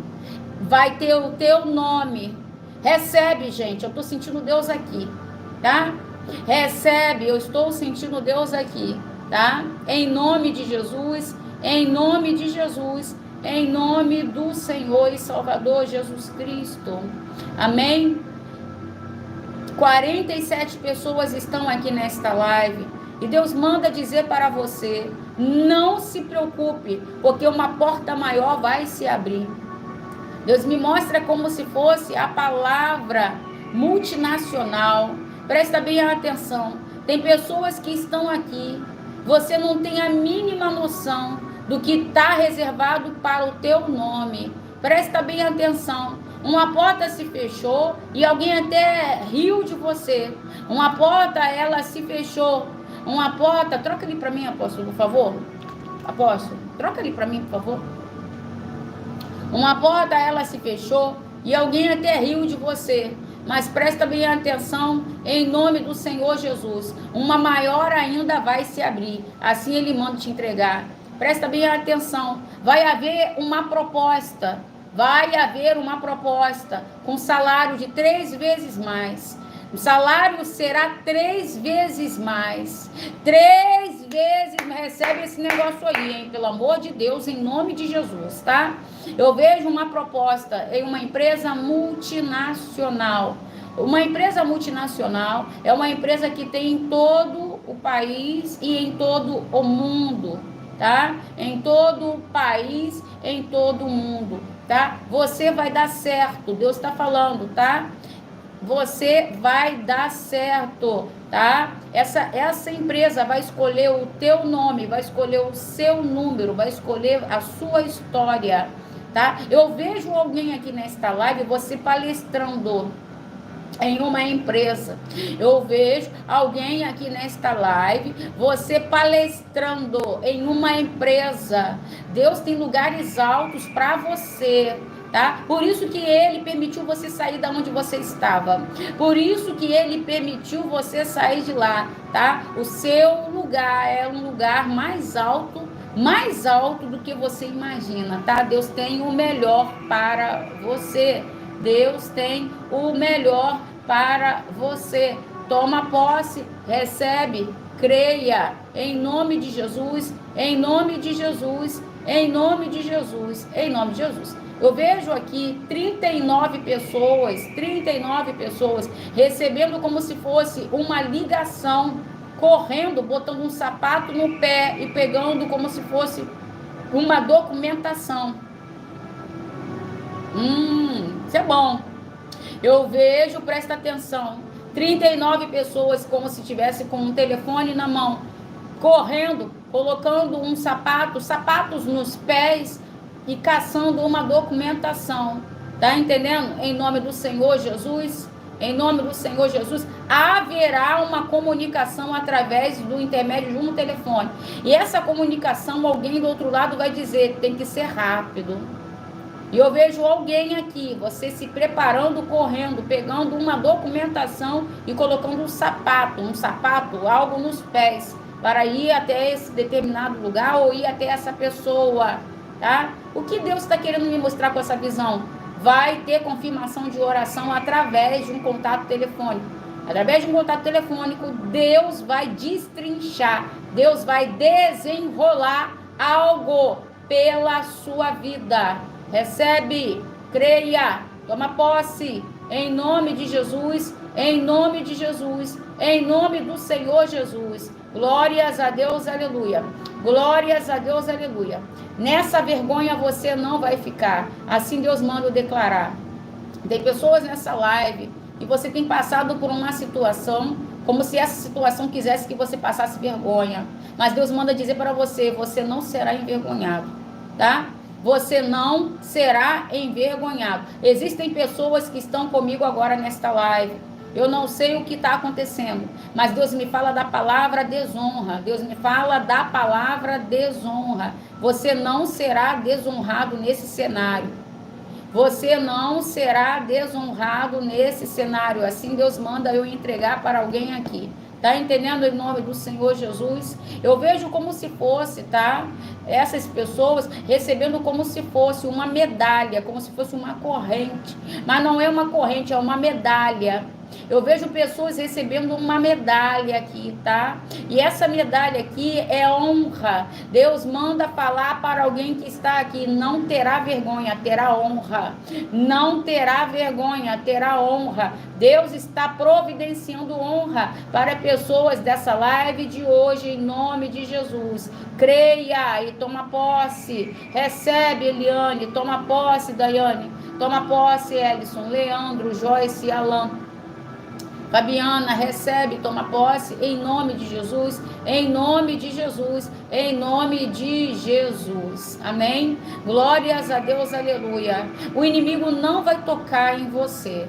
vai ter o teu nome. Recebe, gente, eu tô sentindo Deus aqui, tá? Recebe, eu estou sentindo Deus aqui, tá? Em nome de Jesus, em nome de Jesus, em nome do Senhor e Salvador Jesus Cristo. Amém? 47 pessoas estão aqui nesta live. E Deus manda dizer para você, não se preocupe, porque uma porta maior vai se abrir. Deus me mostra como se fosse a palavra multinacional. Presta bem atenção. Tem pessoas que estão aqui, você não tem a mínima noção do que está reservado para o teu nome. Presta bem atenção. Uma porta se fechou e alguém até riu de você. Uma porta, ela se fechou. Uma porta, troca ali para mim, apóstolo, por favor. Apóstolo, troca ali para mim, por favor. Uma porta, ela se fechou e alguém até riu de você. Mas presta bem atenção, em nome do Senhor Jesus. Uma maior ainda vai se abrir. Assim Ele manda te entregar. Presta bem atenção. Vai haver uma proposta. Vai haver uma proposta com salário de 3 vezes mais. O salário será 3 vezes mais. 3 vezes, recebe esse negócio aí, hein? Pelo amor de Deus, em nome de Jesus, tá? Eu vejo uma proposta em uma empresa multinacional. Uma empresa multinacional é uma empresa que tem em todo o país e em todo o mundo, tá? Em todo o país, em todo o mundo, tá? Você vai dar certo, Deus está falando, tá? Você vai dar certo, tá? Essa empresa vai escolher o teu nome, vai escolher o seu número, vai escolher a sua história, tá? Eu vejo alguém aqui nesta live, você palestrando em uma empresa. Eu vejo alguém aqui nesta live, você palestrando em uma empresa. Deus tem lugares altos para você, tá? Por isso que Ele permitiu você sair da onde você estava. Por isso que Ele permitiu você sair de lá, tá? O seu lugar é um lugar mais alto do que você imagina, tá? Deus tem o melhor para você. Deus tem o melhor para você. Toma posse, recebe, creia, em nome de Jesus, em nome de Jesus, em nome de Jesus, em nome de Jesus. Eu vejo aqui 39 pessoas recebendo como se fosse uma ligação, correndo, botando um sapato no pé e pegando como se fosse uma documentação. Isso é bom. Eu vejo, presta atenção, 39 pessoas como se tivesse com um telefone na mão, correndo, colocando um sapatos nos pés e caçando uma documentação. Tá entendendo? Em nome do Senhor Jesus, em nome do Senhor Jesus, haverá uma comunicação através do intermédio de um telefone. E essa comunicação, alguém do outro lado vai dizer, tem que ser rápido. E eu vejo alguém aqui, você se preparando, correndo, pegando uma documentação e colocando um sapato, algo nos pés, para ir até esse determinado lugar ou ir até essa pessoa, tá? O que Deus está querendo me mostrar com essa visão? Vai ter confirmação de oração através de um contato telefônico. Através de um contato telefônico, Deus vai destrinchar, Deus vai desenrolar algo pela sua vida. Recebe, creia, toma posse, em nome de Jesus, em nome de Jesus, em nome do Senhor Jesus. Glórias a Deus, aleluia. Glórias a Deus, aleluia. Nessa vergonha você não vai ficar. Assim Deus manda eu declarar. Tem pessoas nessa live e você tem passado por uma situação como se essa situação quisesse que você passasse vergonha. Mas Deus manda dizer para você, você não será envergonhado, tá? Você não será envergonhado. Existem pessoas que estão comigo agora nesta live. Eu não sei o que está acontecendo, mas Deus me fala da palavra desonra. Deus me fala da palavra desonra. Você não será desonrado nesse cenário. Você não será desonrado nesse cenário. Assim Deus manda eu entregar para alguém aqui. Tá entendendo? Em nome do Senhor Jesus. Eu vejo como se fosse, tá? Essas pessoas recebendo como se fosse uma medalha, como se fosse uma corrente. Mas não é uma corrente, é uma medalha. Eu vejo pessoas recebendo uma medalha aqui, tá? E essa medalha aqui é honra. Deus manda falar para alguém que está aqui: não terá vergonha, terá honra. Não terá vergonha, terá honra. Deus está providenciando honra para pessoas dessa live de hoje, em nome de Jesus. Creia e toma posse. Recebe, Eliane. Toma posse, Daiane. Toma posse, Ellison, Leandro, Joyce, Alan. Fabiana, recebe, toma posse, em nome de Jesus, em nome de Jesus, em nome de Jesus. Amém? Glórias a Deus, aleluia. O inimigo não vai tocar em você.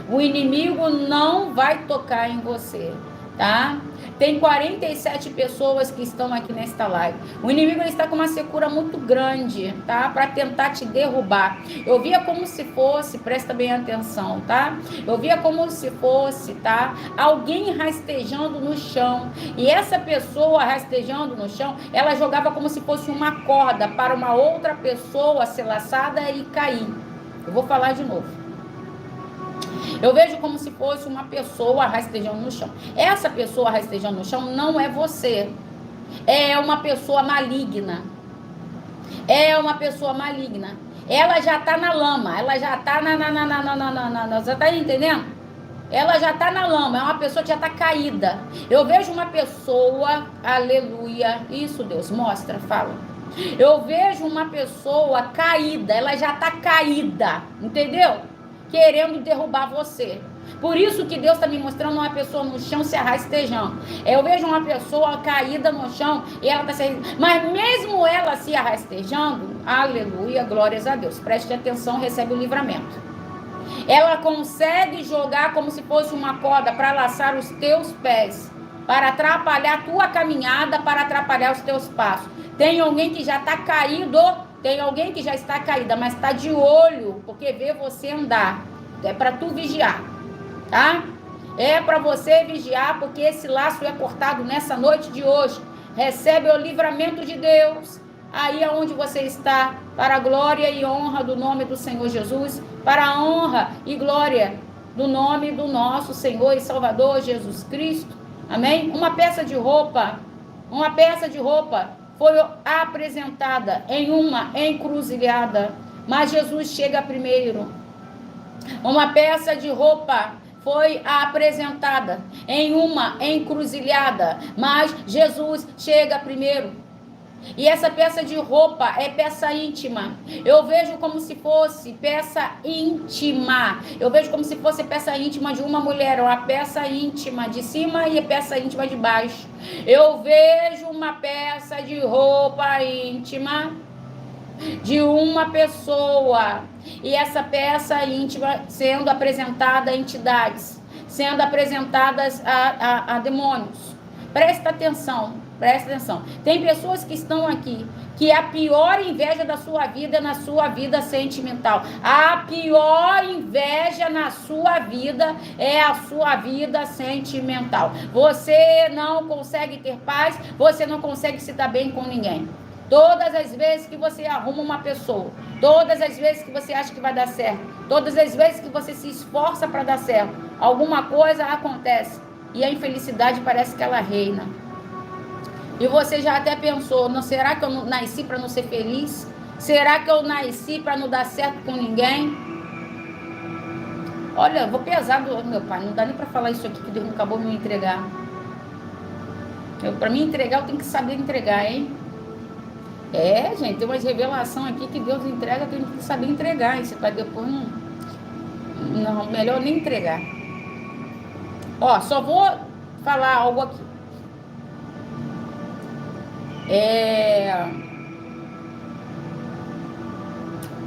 O inimigo não vai tocar em você, tá? Tem 47 pessoas que estão aqui nesta live. O inimigo está com uma secura muito grande, tá? Para tentar te derrubar. Eu via como se fosse, presta bem atenção, tá? Eu via como se fosse, tá? Alguém rastejando no chão. E essa pessoa rastejando no chão, ela jogava como se fosse uma corda para uma outra pessoa ser laçada e cair. Eu vou falar de novo. Eu vejo como se fosse uma pessoa rastejando no chão. Essa pessoa rastejando no chão não é você. É uma pessoa maligna. É uma pessoa maligna. Ela já está na lama. Ela já está você está entendendo? Ela já está na lama. É uma pessoa que já está caída. Eu vejo uma pessoa, aleluia. Isso, Deus, mostra, fala. Eu vejo uma pessoa caída. Ela já está caída. Entendeu? Querendo derrubar você. Por isso que Deus está me mostrando uma pessoa no chão se arrastejando. Eu vejo uma pessoa caída no chão e ela está se... Mas mesmo ela se arrastejando, aleluia, glórias a Deus. Preste atenção, recebe o livramento. Ela consegue jogar como se fosse uma corda para laçar os teus pés, para atrapalhar a tua caminhada, para atrapalhar os teus passos. Tem alguém que já está caído... Tem alguém que já está caída, mas está de olho, porque vê você andar. É para tu vigiar, tá? É para você vigiar, porque esse laço é cortado nessa noite de hoje. Recebe o livramento de Deus, aí aonde você está, para a glória e honra do nome do Senhor Jesus, para a honra e glória do nome do nosso Senhor e Salvador Jesus Cristo. Amém? Uma peça de roupa foi apresentada em uma encruzilhada, mas Jesus chega primeiro. Uma peça de roupa foi apresentada em uma encruzilhada, mas Jesus chega primeiro. E essa peça de roupa é peça íntima. Eu vejo como se fosse peça íntima. Eu vejo como se fosse peça íntima de uma mulher, uma peça íntima de cima e peça íntima de baixo. Eu vejo uma peça de roupa íntima de uma pessoa. E essa peça íntima sendo apresentada a entidades, sendo apresentadas a demônios. Presta atenção. Presta atenção. Tem pessoas que estão aqui que a pior inveja da sua vida é na sua vida sentimental. A pior inveja na sua vida é a sua vida sentimental. Você não consegue ter paz, você não consegue se dar bem com ninguém. Todas as vezes que você arruma uma pessoa, todas as vezes que você acha que vai dar certo, todas as vezes que você se esforça para dar certo, alguma coisa acontece e a infelicidade parece que ela reina. E você já até pensou, não, será que eu nasci para não ser feliz? Será que eu nasci para não dar certo com ninguém? Olha, eu vou pesar do meu pai, não dá nem para falar isso aqui que Deus não acabou de me entregar. Para me entregar, eu tenho que saber entregar, hein? É, gente, tem umas revelações aqui que Deus entrega, eu tenho que saber entregar. E você vai depois, não, melhor nem entregar. Ó, só vou falar algo aqui.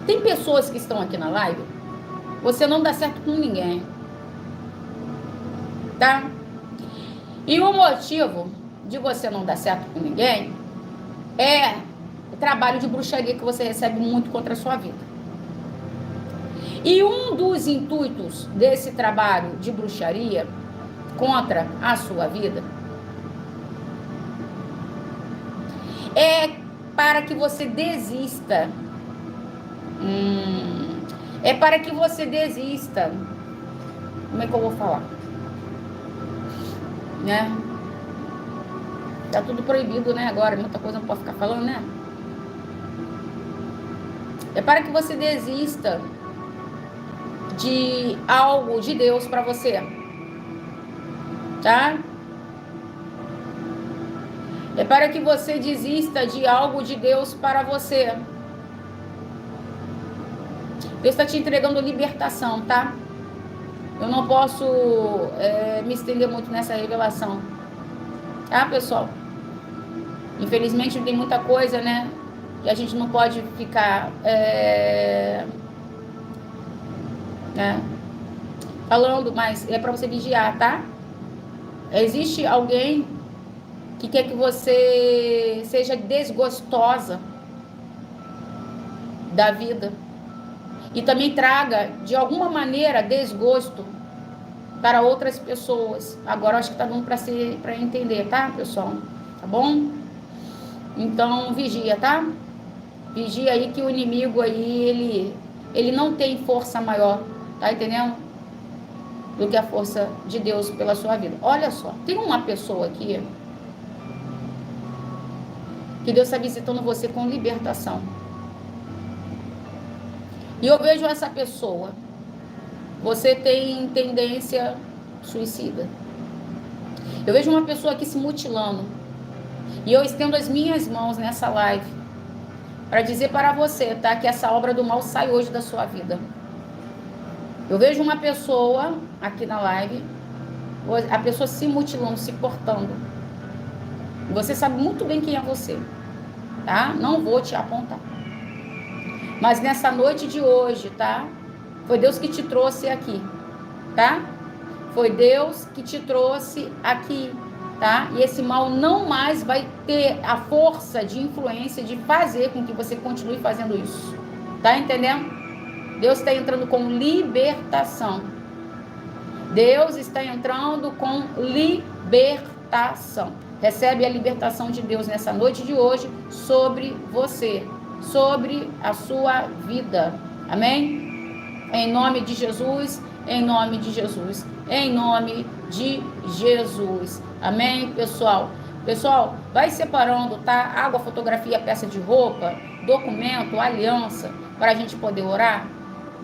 Tem pessoas que estão aqui na live, você não dá certo com ninguém. tá? E o motivo de você não dar certo com ninguém é o trabalho de bruxaria que você recebe muito contra a sua vida. E um dos intuitos desse trabalho de bruxaria contra a sua vida é para que você desista. É para que você desista. Como é que eu vou falar? Né? Tá tudo proibido, né? Agora, muita coisa não pode ficar falando, né? É para que você desista de algo de Deus para você. Tá? É para que você desista de algo de Deus para você. Deus está te entregando libertação, tá? Eu não posso me estender muito nessa revelação. Tá, pessoal? Infelizmente tem muita coisa, né? Que a gente não pode ficar falando, mas é para você vigiar, tá? Existe alguém que quer que você seja desgostosa da vida e também traga de alguma maneira desgosto para outras pessoas. Agora acho que tá dando para entender, tá, pessoal? Tá bom? Então vigia, tá? Vigia aí que o inimigo aí ele não tem força maior, tá entendendo? Do que a força de Deus pela sua vida. Olha só, tem uma pessoa aqui que Deus está visitando você com libertação. E eu vejo essa pessoa. Você tem tendência suicida. Eu vejo uma pessoa aqui se mutilando. E eu estendo as minhas mãos nessa live para dizer para você, tá? Que essa obra do mal sai hoje da sua vida. Eu vejo uma pessoa aqui na live, a pessoa se mutilando, se cortando. Você sabe muito bem quem é você, tá? Não vou te apontar. Mas nessa noite de hoje, tá? Foi Deus que te trouxe aqui, tá? Foi Deus que te trouxe aqui, tá? E esse mal não mais vai ter a força de influência de fazer com que você continue fazendo isso. Tá entendendo? Deus está entrando com libertação. Deus está entrando com libertação. Recebe a libertação de Deus nessa noite de hoje sobre você, sobre a sua vida. Amém? Em nome de Jesus, em nome de Jesus, em nome de Jesus. Amém, pessoal? Pessoal, vai separando, tá? Água, fotografia, peça de roupa, documento, aliança, para a gente poder orar.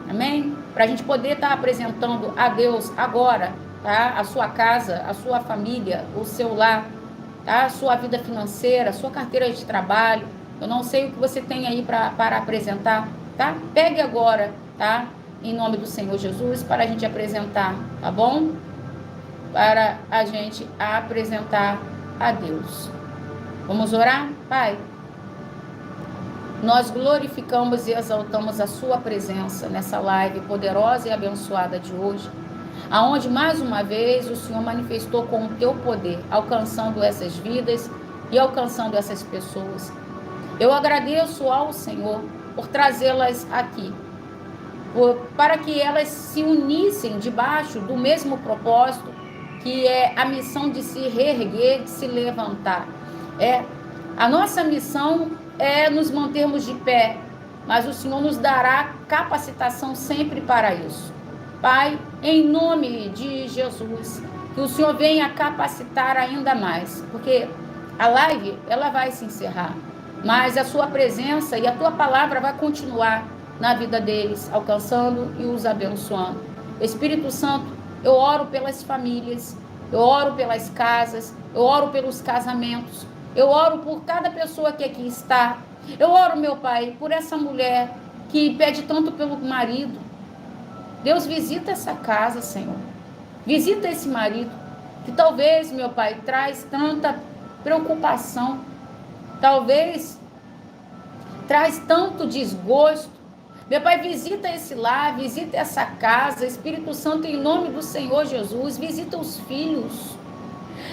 Amém? Para a gente poder estar apresentando a Deus agora, tá? A sua casa, a sua família, o seu lar, tá? A sua vida financeira, a sua carteira de trabalho. Eu não sei o que você tem aí para apresentar, tá? Pegue agora, tá? Em nome do Senhor Jesus, para a gente apresentar, tá bom? Para a gente apresentar a Deus. Vamos orar? Pai, nós glorificamos e exaltamos a sua presença nessa live poderosa e abençoada de hoje, aonde mais uma vez o Senhor manifestou com o teu poder, alcançando essas vidas e alcançando essas pessoas. Eu agradeço ao Senhor por trazê-las aqui, para que elas se unissem debaixo do mesmo propósito, que é a missão de se reerguer, de se levantar. A nossa missão é nos mantermos de pé, mas o Senhor nos dará capacitação sempre para isso. Pai, em nome de Jesus, que o Senhor venha capacitar ainda mais, porque a live, ela vai se encerrar, mas a sua presença e a tua palavra vai continuar na vida deles, alcançando e os abençoando. Espírito Santo, eu oro pelas famílias, eu oro pelas casas, eu oro pelos casamentos, eu oro por cada pessoa que aqui está. Eu oro, meu Pai, por essa mulher que pede tanto pelo marido. Deus, visita essa casa, Senhor. Visita esse marido, que talvez, meu Pai, traz tanta preocupação. Talvez traz tanto desgosto. Meu Pai, visita esse lar, visita essa casa. Espírito Santo, em nome do Senhor Jesus, visita os filhos.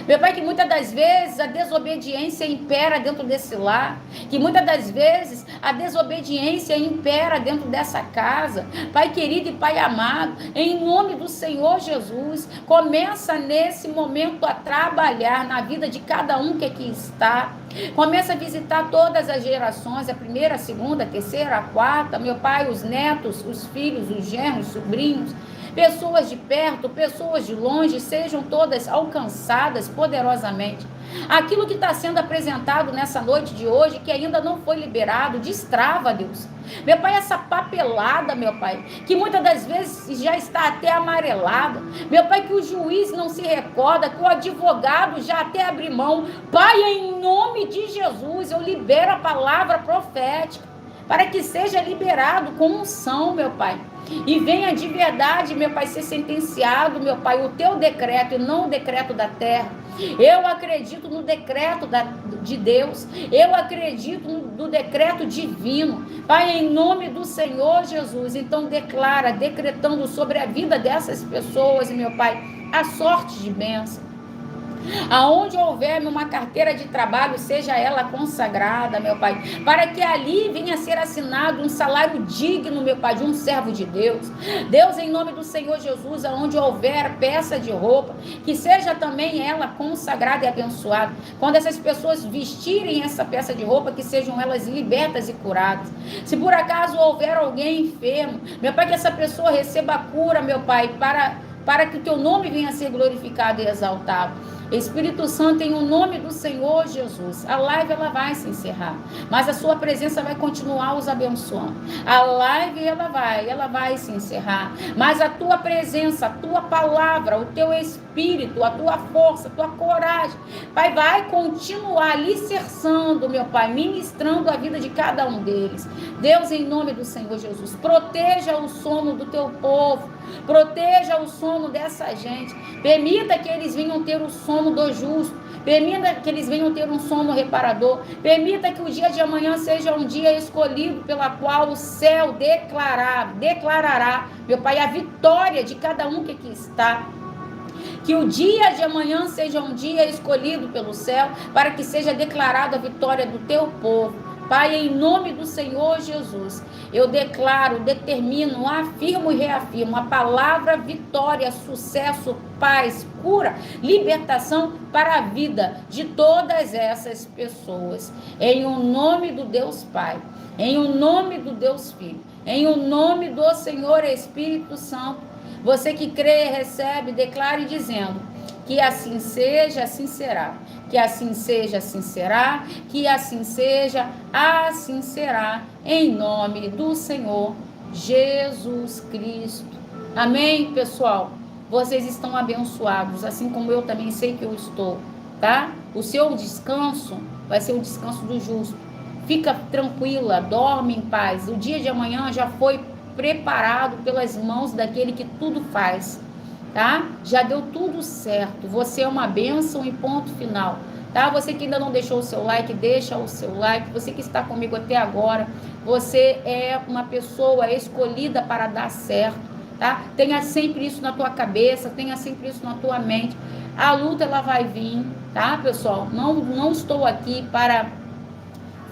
Meu Pai, que muitas das vezes a desobediência impera dentro desse lar, que muitas das vezes a desobediência impera dentro dessa casa. Pai querido e Pai amado, em nome do Senhor Jesus, começa nesse momento a trabalhar na vida de cada um que aqui está. Começa a visitar todas as gerações, a primeira, a segunda, a terceira, a quarta, meu Pai, os netos, os filhos, os genros, os sobrinhos, pessoas de perto, pessoas de longe, sejam todas alcançadas poderosamente. Aquilo que está sendo apresentado nessa noite de hoje, que ainda não foi liberado, destrava, Deus. Meu Pai, essa papelada, meu Pai, que muitas das vezes já está até amarelada. Meu Pai, que o juiz não se recorda, que o advogado já até abre mão. Pai, em nome de Jesus, eu libero a palavra profética, para que seja liberado com unção, meu Pai. E venha de verdade, meu Pai, ser sentenciado, meu Pai, o teu decreto e não o decreto da terra. Eu acredito no decreto de Deus. Eu acredito no decreto divino. Pai, em nome do Senhor Jesus, então declara, decretando sobre a vida dessas pessoas, meu Pai, a sorte de bênção. Aonde houver uma carteira de trabalho, seja ela consagrada, meu Pai, para que ali venha a ser assinado um salário digno, meu Pai, de um servo de Deus. Deus, em nome do Senhor Jesus, aonde houver peça de roupa, que seja também ela consagrada e abençoada. Quando essas pessoas vestirem essa peça de roupa, que sejam elas libertas e curadas. Se por acaso houver alguém enfermo, meu Pai, que essa pessoa receba a cura, meu Pai, para que o teu nome venha a ser glorificado e exaltado. Espírito Santo, em o nome do Senhor Jesus, a live ela vai se encerrar, mas a sua presença vai continuar os abençoando. A live ela vai se encerrar, mas a tua presença, a tua palavra, o teu espírito, a tua força, a tua coragem, Pai, vai continuar alicerçando, meu Pai, ministrando a vida de cada um deles. Deus, em nome do Senhor Jesus, proteja o sono do teu povo, proteja o sono dessa gente, permita que eles venham ter o sono do justo, permita que eles venham ter um sono reparador, permita que o dia de amanhã seja um dia escolhido pela qual o céu declarará, meu Pai, a vitória de cada um que aqui está. Que o dia de amanhã seja um dia escolhido pelo céu, para que seja declarada a vitória do teu povo. Pai, em nome do Senhor Jesus, eu declaro, determino, afirmo e reafirmo a palavra vitória, sucesso, paz, cura, libertação para a vida de todas essas pessoas. Em o nome do Deus Pai, em o nome do Deus Filho, em o nome do Senhor Espírito Santo, você que crê, recebe, declare dizendo: que assim seja, assim será. Que assim seja, assim será. Que assim seja, assim será. Em nome do Senhor Jesus Cristo. Amém, pessoal? Vocês estão abençoados, assim como eu também sei que eu estou, tá? O seu descanso vai ser o descanso do justo. Fica tranquila, dorme em paz. O dia de amanhã já foi preparado pelas mãos daquele que tudo faz. Tá? Já deu tudo certo. Você é uma bênção e ponto final. Tá? Você que ainda não deixou o seu like, deixa o seu like. Você que está comigo até agora, você é uma pessoa escolhida para dar certo. Tá? Tenha sempre isso na tua cabeça, tenha sempre isso na tua mente. A luta ela vai vir, tá, pessoal? Não estou aqui para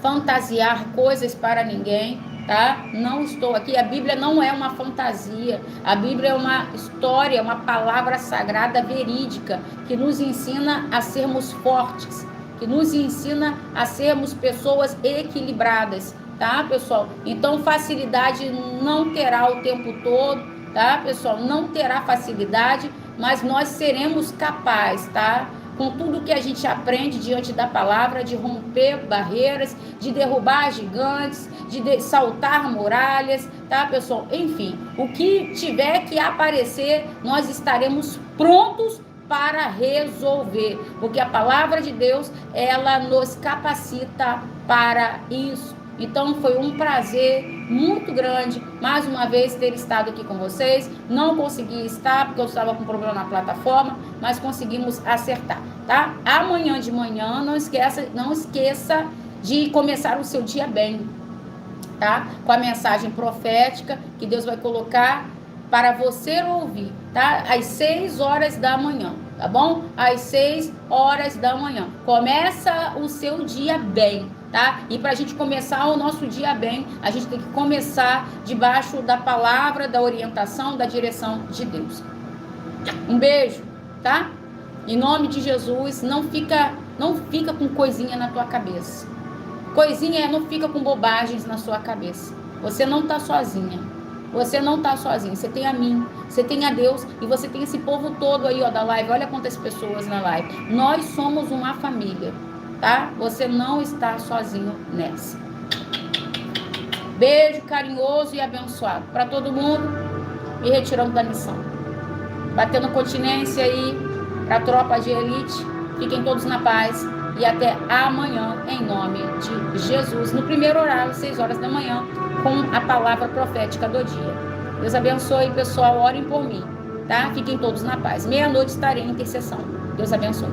fantasiar coisas para ninguém. Tá? Não estou aqui, a Bíblia não é uma fantasia, a Bíblia é uma história, uma palavra sagrada verídica, que nos ensina a sermos fortes, que nos ensina a sermos pessoas equilibradas, tá, pessoal? Então, facilidade não terá o tempo todo, tá, pessoal? Não terá facilidade, mas nós seremos capazes, tá? Com tudo que a gente aprende diante da palavra, de romper barreiras, de derrubar gigantes, de saltar muralhas, tá, pessoal? Enfim, o que tiver que aparecer, nós estaremos prontos para resolver, porque a palavra de Deus, ela nos capacita para isso. Então, foi um prazer muito grande, mais uma vez, ter estado aqui com vocês. Não consegui estar, porque eu estava com problema na plataforma, mas conseguimos acertar, tá? Amanhã de manhã, não esqueça de começar o seu dia bem. tá? Com a mensagem profética que Deus vai colocar para você ouvir, tá? Às 6 horas da manhã, tá bom? Às 6 horas da manhã. Começa o seu dia bem, tá? E para a gente começar o nosso dia bem, a gente tem que começar debaixo da palavra, da orientação, da direção de Deus. Um beijo, tá? Em nome de Jesus, não fica com coisinha na tua cabeça. Coisinha não fica com bobagens na sua cabeça. Você não tá sozinha. Você não tá sozinho, você tem a mim, você tem a Deus e você tem esse povo todo aí, ó, da live. Olha quantas pessoas na live. Nós somos uma família, tá? Você não está sozinho nessa. Beijo carinhoso e abençoado para todo mundo e retirando da missão. Batendo continência aí para a tropa de elite. Fiquem todos na paz e até amanhã, em nome de Jesus, no primeiro horário, 6 horas da manhã, com a palavra profética do dia. Deus abençoe, pessoal. Orem por mim, tá? Fiquem todos na paz. Meia-noite estarei em intercessão. Deus abençoe.